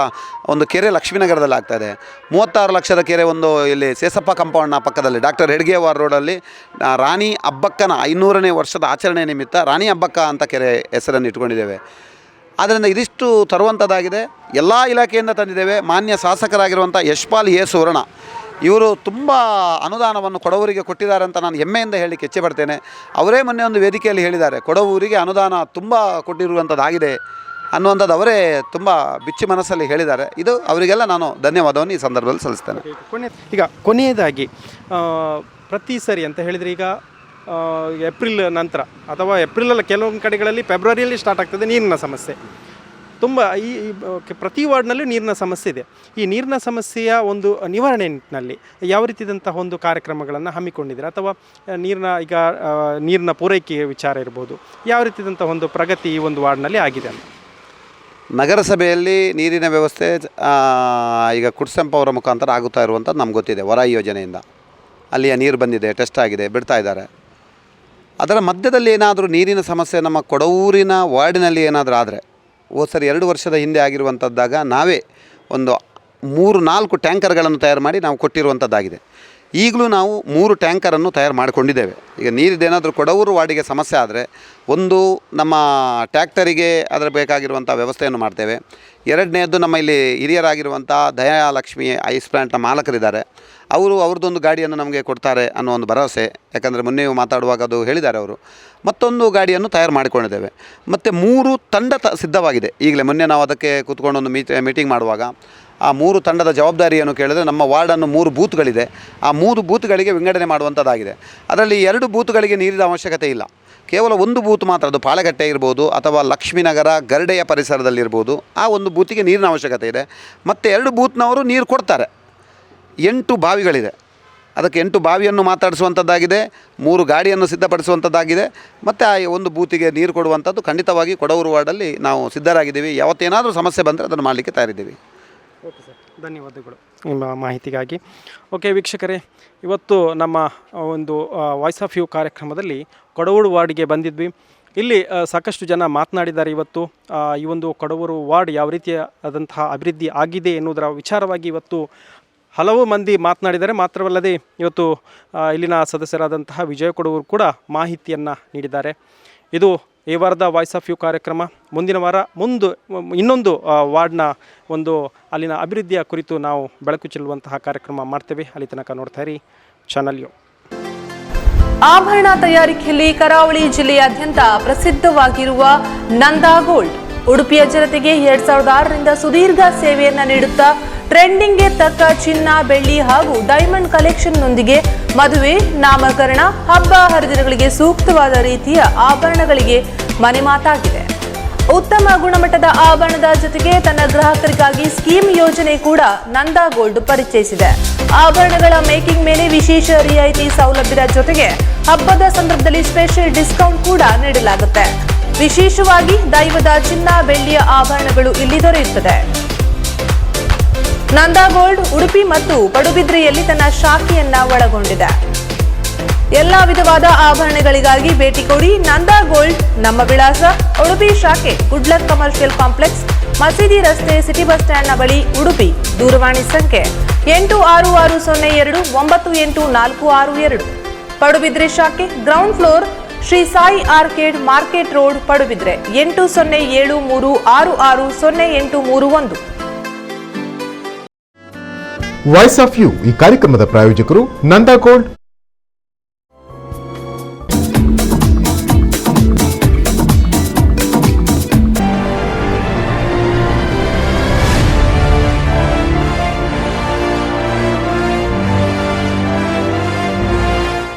ಒಂದು ಕೆರೆ ಲಕ್ಷ್ಮೀನಗರದಲ್ಲಿ ಆಗ್ತಾಯಿದೆ. 36 ಲಕ್ಷದ ಕೆರೆ ಒಂದು ಇಲ್ಲಿ ಸೇಸಪ್ಪ ಕಂಪೌಂಡ್ನ ಪಕ್ಕದಲ್ಲಿ ಡಾಕ್ಟರ್ ಹೆಡ್ಗೇವಾರ್ ರೋಡಲ್ಲಿ ರಾಣಿ ಅಬ್ಬಕ್ಕನ 500ನೇ ವರ್ಷದ ಆಚರಣೆ ನಿಮಿತ್ತ ರಾಣಿ ಅಬ್ಬಕ್ಕ ಅಂತ ಕೆರೆ ಹೆಸರನ್ನು ಇಟ್ಕೊಂಡಿದ್ದೇವೆ. ಆದ್ದರಿಂದ ಇದಿಷ್ಟು ತರುವಂಥದ್ದಾಗಿದೆ. ಎಲ್ಲ ಇಲಾಖೆಯಿಂದ ತಂದಿದ್ದೇವೆ. ಮಾನ್ಯ ಶಾಸಕರಾಗಿರುವಂಥ ಯಶ್ಪಾಲ್ ಸುವರ್ಣ ಇವರು ತುಂಬ ಅನುದಾನವನ್ನು ಕೊಡವೂರಿಗೆ ಕೊಟ್ಟಿದ್ದಾರೆ ಅಂತ ನಾನು ಹೆಮ್ಮೆಯಿಂದ ಹೇಳಲಿಕ್ಕೆ ಇಚ್ಛೆ ಪಡ್ತೇನೆ. ಅವರೇ ಮೊನ್ನೆ ಒಂದು ವೇದಿಕೆಯಲ್ಲಿ ಹೇಳಿದ್ದಾರೆ, ಕೊಡವೂರಿಗೆ ಅನುದಾನ ತುಂಬ ಕೊಟ್ಟಿರುವಂಥದ್ದಾಗಿದೆ ಅನ್ನುವಂಥದ್ದು ಅವರೇ ತುಂಬ ಬಿಚ್ಚಿ ಮನಸ್ಸಲ್ಲಿ ಹೇಳಿದ್ದಾರೆ. ಇದು ಅವರಿಗೆಲ್ಲ ನಾನು ಧನ್ಯವಾದವನ್ನು ಈ ಸಂದರ್ಭದಲ್ಲಿ ಸಲ್ಲಿಸ್ತೇನೆ. ಈಗ ಕೊನೆಯದಾಗಿ ಪ್ರತಿ ಸರಿ ಅಂತ ಹೇಳಿದರೆ, ಈಗ ಏಪ್ರಿಲ್ ನಂತರ ಅಥವಾ ಏಪ್ರಿಲಲ್ಲಿ ಕೆಲವೊಂದು ಕಡೆಗಳಲ್ಲಿ ಫೆಬ್ರವರಿಯಲ್ಲಿ ಸ್ಟಾರ್ಟ್ ಆಗ್ತದೆ ನೀರಿನ ಸಮಸ್ಯೆ. ತುಂಬ ಈ ಪ್ರತಿ ವಾರ್ಡ್ನಲ್ಲೂ ನೀರಿನ ಸಮಸ್ಯೆ ಇದೆ. ಈ ನೀರಿನ ಸಮಸ್ಯೆಯ ಒಂದು ನಿವಾರಣೆ ನಿಟ್ಟಿನಲ್ಲಿ ಯಾವ ರೀತಿಯಾದಂತಹ ಒಂದು ಕಾರ್ಯಕ್ರಮಗಳನ್ನು ಹಮ್ಮಿಕೊಂಡಿದ್ದೀರಾ, ಅಥವಾ ನೀರಿನ ಪೂರೈಕೆ ವಿಚಾರ ಇರ್ಬೋದು, ಯಾವ ರೀತಿಯಾದಂಥ ಒಂದು ಪ್ರಗತಿ ಈ ಒಂದು ವಾರ್ಡ್ನಲ್ಲಿ ಆಗಿದೆ ಅಂತ? ನಗರಸಭೆಯಲ್ಲಿ ನೀರಿನ ವ್ಯವಸ್ಥೆ ಈಗ ಕುಡ್ಸೆಂಪ ಅವರ ಮುಖಾಂತರ ಆಗುತ್ತಾ ಇರುವಂಥದ್ದು ನಮ್ಗೆ ಗೊತ್ತಿದೆ. ವರಾಯಿ ಯೋಜನೆಯಿಂದ ಅಲ್ಲಿಯ ನೀರು ಬಂದಿದೆ, ಟೆಸ್ಟ್ ಆಗಿದೆ, ಬಿಡ್ತಾ ಇದ್ದಾರೆ. ಅದರ ಮಧ್ಯದಲ್ಲಿ ಏನಾದರೂ ನೀರಿನ ಸಮಸ್ಯೆ ನಮ್ಮ ಕೊಡವೂರಿನ ವಾರ್ಡಿನಲ್ಲಿ ಏನಾದರೂ ಆದರೆ, ಸರಿ 2 ವರ್ಷದ ಹಿಂದೆ ಆಗಿರುವಂಥದ್ದಾಗ ನಾವೇ ಒಂದು 3-4 ಟ್ಯಾಂಕರ್ಗಳನ್ನು ತಯಾರು ಮಾಡಿ ನಾವು ಕೊಟ್ಟಿರುವಂಥದ್ದಾಗಿದೆ. ಈಗಲೂ ನಾವು 3 ಟ್ಯಾಂಕರನ್ನು ತಯಾರು ಮಾಡಿಕೊಂಡಿದ್ದೇವೆ. ಈಗ ನೀರಿದೇನಾದರೂ ಕೊಡವೂರು ವಾರ್ಡಿಗೆ ಸಮಸ್ಯೆ ಆದರೆ, ಒಂದು ನಮ್ಮ ಟ್ಯಾಕ್ಟರಿಗೆ ಅದರ ಬೇಕಾಗಿರುವಂಥ ವ್ಯವಸ್ಥೆಯನ್ನು ಮಾಡ್ತೇವೆ. ಎರಡನೇದ್ದು ನಮ್ಮ ಇಲ್ಲಿ ಹಿರಿಯರಾಗಿರುವಂಥ ದಯಾಲಕ್ಷ್ಮಿ ಐಸ್ ಪ್ಲ್ಯಾಂಟ್ನ ಮಾಲಕರಿದ್ದಾರೆ, ಅವ್ರದ್ದೊಂದು ಗಾಡಿಯನ್ನು ನಮಗೆ ಕೊಡ್ತಾರೆ ಅನ್ನೋ ಒಂದು ಭರವಸೆ. ಯಾಕಂದರೆ ಮೊನ್ನೆಯೂ ಮಾತಾಡುವಾಗ ಅದು ಹೇಳಿದ್ದಾರೆ ಅವರು. ಮತ್ತೊಂದು ಗಾಡಿಯನ್ನು ತಯಾರು ಮಾಡಿಕೊಂಡಿದ್ದೇವೆ. ಮತ್ತು 3 ತಂಡ ಸಿದ್ಧವಾಗಿದೆ ಈಗಲೇ. ಮೊನ್ನೆ ನಾವು ಅದಕ್ಕೆ ಕೂತ್ಕೊಂಡು ಒಂದು ಮೀಟಿಂಗ್ ಮಾಡುವಾಗ ಆ 3 ತಂಡದ ಜವಾಬ್ದಾರಿಯನ್ನು ಕೇಳಿದರೆ, ನಮ್ಮ ವಾರ್ಡನ್ನು 3 ಬೂತ್ಗಳಿದೆ, ಆ 3 ಬೂತ್ಗಳಿಗೆ ವಿಂಗಡಣೆ ಮಾಡುವಂಥದ್ದಾಗಿದೆ. ಅದರಲ್ಲಿ 2 ಬೂತ್ಗಳಿಗೆ ನೀರಿನ ಅವಶ್ಯಕತೆ ಇಲ್ಲ, ಕೇವಲ 1 ಬೂತ್ ಮಾತ್ರ, ಅದು ಪಾಳೆಗಟ್ಟೆ ಇರ್ಬೋದು ಅಥವಾ ಲಕ್ಷ್ಮೀನಗರ ಗರಡೆಯ ಪರಿಸರದಲ್ಲಿರ್ಬೋದು, ಆ ಒಂದು ಬೂತಿಗೆ ನೀರಿನ ಅವಶ್ಯಕತೆ ಇದೆ. ಮತ್ತು 2 ಬೂತ್ನವರು ನೀರು ಕೊಡ್ತಾರೆ. 8 ಬಾವಿಗಳಿದೆ. ಅದಕ್ಕೆ 8 ಬಾವಿಯನ್ನು ಮಾತಾಡಿಸುವಂಥದ್ದಾಗಿದೆ, 3 ಗಾಡಿಯನ್ನು ಸಿದ್ಧಪಡಿಸುವಂಥದ್ದಾಗಿದೆ, ಮತ್ತು ಆ ಒಂದು ಬೂತಿಗೆ ನೀರು ಕೊಡುವಂಥದ್ದು ಖಂಡಿತವಾಗಿ ಕೊಡವರು ವಾರ್ಡಲ್ಲಿ ನಾವು ಸಿದ್ಧರಾಗಿದ್ದೀವಿ. ಯಾವತ್ತೇನಾದರೂ ಸಮಸ್ಯೆ ಬಂದರೆ ಅದನ್ನು ಮಾಡಲಿಕ್ಕೆ ತಯಾರಿದ್ದೀವಿ. ಓಕೆ ಸರ್, ಧನ್ಯವಾದಗಳು ನಿಮ್ಮ ಮಾಹಿತಿಗಾಗಿ. ಓಕೆ ವೀಕ್ಷಕರೇ, ಇವತ್ತು ನಮ್ಮ ಒಂದು ವಾಯ್ಸ್ ಆಫ್ ಯು ಕಾರ್ಯಕ್ರಮದಲ್ಲಿ ಕೊಡವೂರು ವಾರ್ಡ್ಗೆ ಬಂದಿದ್ವಿ. ಇಲ್ಲಿ ಸಾಕಷ್ಟು ಜನ ಮಾತನಾಡಿದ್ದಾರೆ. ಇವತ್ತು ಈ ಒಂದು ಕೊಡವೂರು ವಾರ್ಡ್ ಯಾವ ರೀತಿಯಾದಂತಹ ಅಭಿವೃದ್ಧಿ ಆಗಿದೆ ಎನ್ನುವುದರ ವಿಚಾರವಾಗಿ ಇವತ್ತು ಹಲವು ಮಂದಿ ಮಾತನಾಡಿದ್ದಾರೆ. ಮಾತ್ರವಲ್ಲದೆ ಇವತ್ತು ಇಲ್ಲಿನ ಸದಸ್ಯರಾದಂತಹ ವಿಜಯ ಕೊಡವೂರು ಕೂಡ ಮಾಹಿತಿಯನ್ನು ನೀಡಿದ್ದಾರೆ. ಇದು ಈ ವಾರದ ವಾಯ್ಸ್ ಆಫ್ ಯು ಕಾರ್ಯಕ್ರಮ. ಮುಂದಿನ ವಾರ ಇನ್ನೊಂದು ವಾರ್ಡ್ನ ಒಂದು ಅಲ್ಲಿನ ಅಭಿವೃದ್ಧಿಯ ಕುರಿತು ನಾವು ಬೆಳಕು ಚೆಲ್ಲುವಂತಹ ಕಾರ್ಯಕ್ರಮ ಮಾಡ್ತೇವೆ. ಅಲ್ಲಿ ತನಕ ನೋಡ್ತಾ ಇರಿ ಚಾನಲ್ ಯು. ಆಭರಣ ತಯಾರಿಕೆಯಲ್ಲಿ ಕರಾವಳಿ ಜಿಲ್ಲೆಯಾದ್ಯಂತ ಪ್ರಸಿದ್ಧವಾಗಿರುವ ನಂದಾ ಗೋಲ್ಡ್ ಉಡುಪಿಯ ಜನತೆಗೆ 2006ರಿಂದ ಸುದೀರ್ಘ ಸೇವೆಯನ್ನ ನೀಡುತ್ತಾ ಟ್ರೆಂಡಿಂಗ್ಗೆ ತಕ್ಕ ಚಿನ್ನ, ಬೆಳ್ಳಿ ಹಾಗೂ ಡೈಮಂಡ್ ಕಲೆಕ್ಷನ್ನೊಂದಿಗೆ ಮದುವೆ, ನಾಮಕರಣ, ಹಬ್ಬ ಹರಿದಿನಗಳಿಗೆ ಸೂಕ್ತವಾದ ರೀತಿಯ ಆಭರಣಗಳಿಗೆ ಮನೆ ಮಾತಾಗಿದೆ. ಉತ್ತಮ ಗುಣಮಟ್ಟದ ಆಭರಣದ ಜೊತೆಗೆ ತನ್ನ ಗ್ರಾಹಕರಿಗಾಗಿ ಸ್ಕೀಮ್ ಯೋಜನೆ ಕೂಡ ನಂದಾ ಗೋಲ್ಡ್ ಪರಿಚಯಿಸಿದೆ. ಆಭರಣಗಳ ಮೇಕಿಂಗ್ ಮೇಲೆ ವಿಶೇಷ ರಿಯಾಯಿತಿ ಸೌಲಭ್ಯದ ಜೊತೆಗೆ ಹಬ್ಬದ ಸಂದರ್ಭದಲ್ಲಿ ಸ್ಪೆಷಲ್ ಡಿಸ್ಕೌಂಟ್ ಕೂಡ ನೀಡಲಾಗುತ್ತೆ. ವಿಶೇಷವಾಗಿ ದೈವದ ಚಿನ್ನ, ಬೆಳ್ಳಿಯ ಆಭರಣಗಳು ಇಲ್ಲಿ ದೊರೆಯುತ್ತದೆ. ನಂದಾ ಗೋಲ್ಡ್ ಉಡುಪಿ ಮತ್ತು ಪಡುಬಿದ್ರಿಯಲ್ಲಿ ತನ್ನ ಶಾಖೆಯನ್ನ ಒಳಗೊಂಡಿದೆ. ಎಲ್ಲಾ ವಿಧವಾದ ಆಭರಣಗಳಿಗಾಗಿ ಭೇಟಿ ಕೊಡಿ. ನಂದಾ ಗೋಲ್ಡ್. ನಮ್ಮ ವಿಳಾಸ ಉಡುಪಿ ಶಾಖೆ, ಗುಡ್ಲಕ್ ಕಮರ್ಷಿಯಲ್ ಕಾಂಪ್ಲೆಕ್ಸ್, ಮಸೀದಿ ರಸ್ತೆ, ಸಿಟಿ ಬಸ್ ಸ್ಟ್ಯಾಂಡ್ನ ಬಳಿ, ಉಡುಪಿ. ದೂರವಾಣಿ ಸಂಖ್ಯೆ 8660098462. ಪಡುಬಿದ್ರೆ ಶಾಖೆ, ground floor, Shri Sai arcade, market road, Padubidri. 8073660831. Voice of you ಈ ಕಾರ್ಯಕ್ರಮದ ಪ್ರಾಯೋಜಕರು ನಂದಾ ಗೋಲ್ಡ್.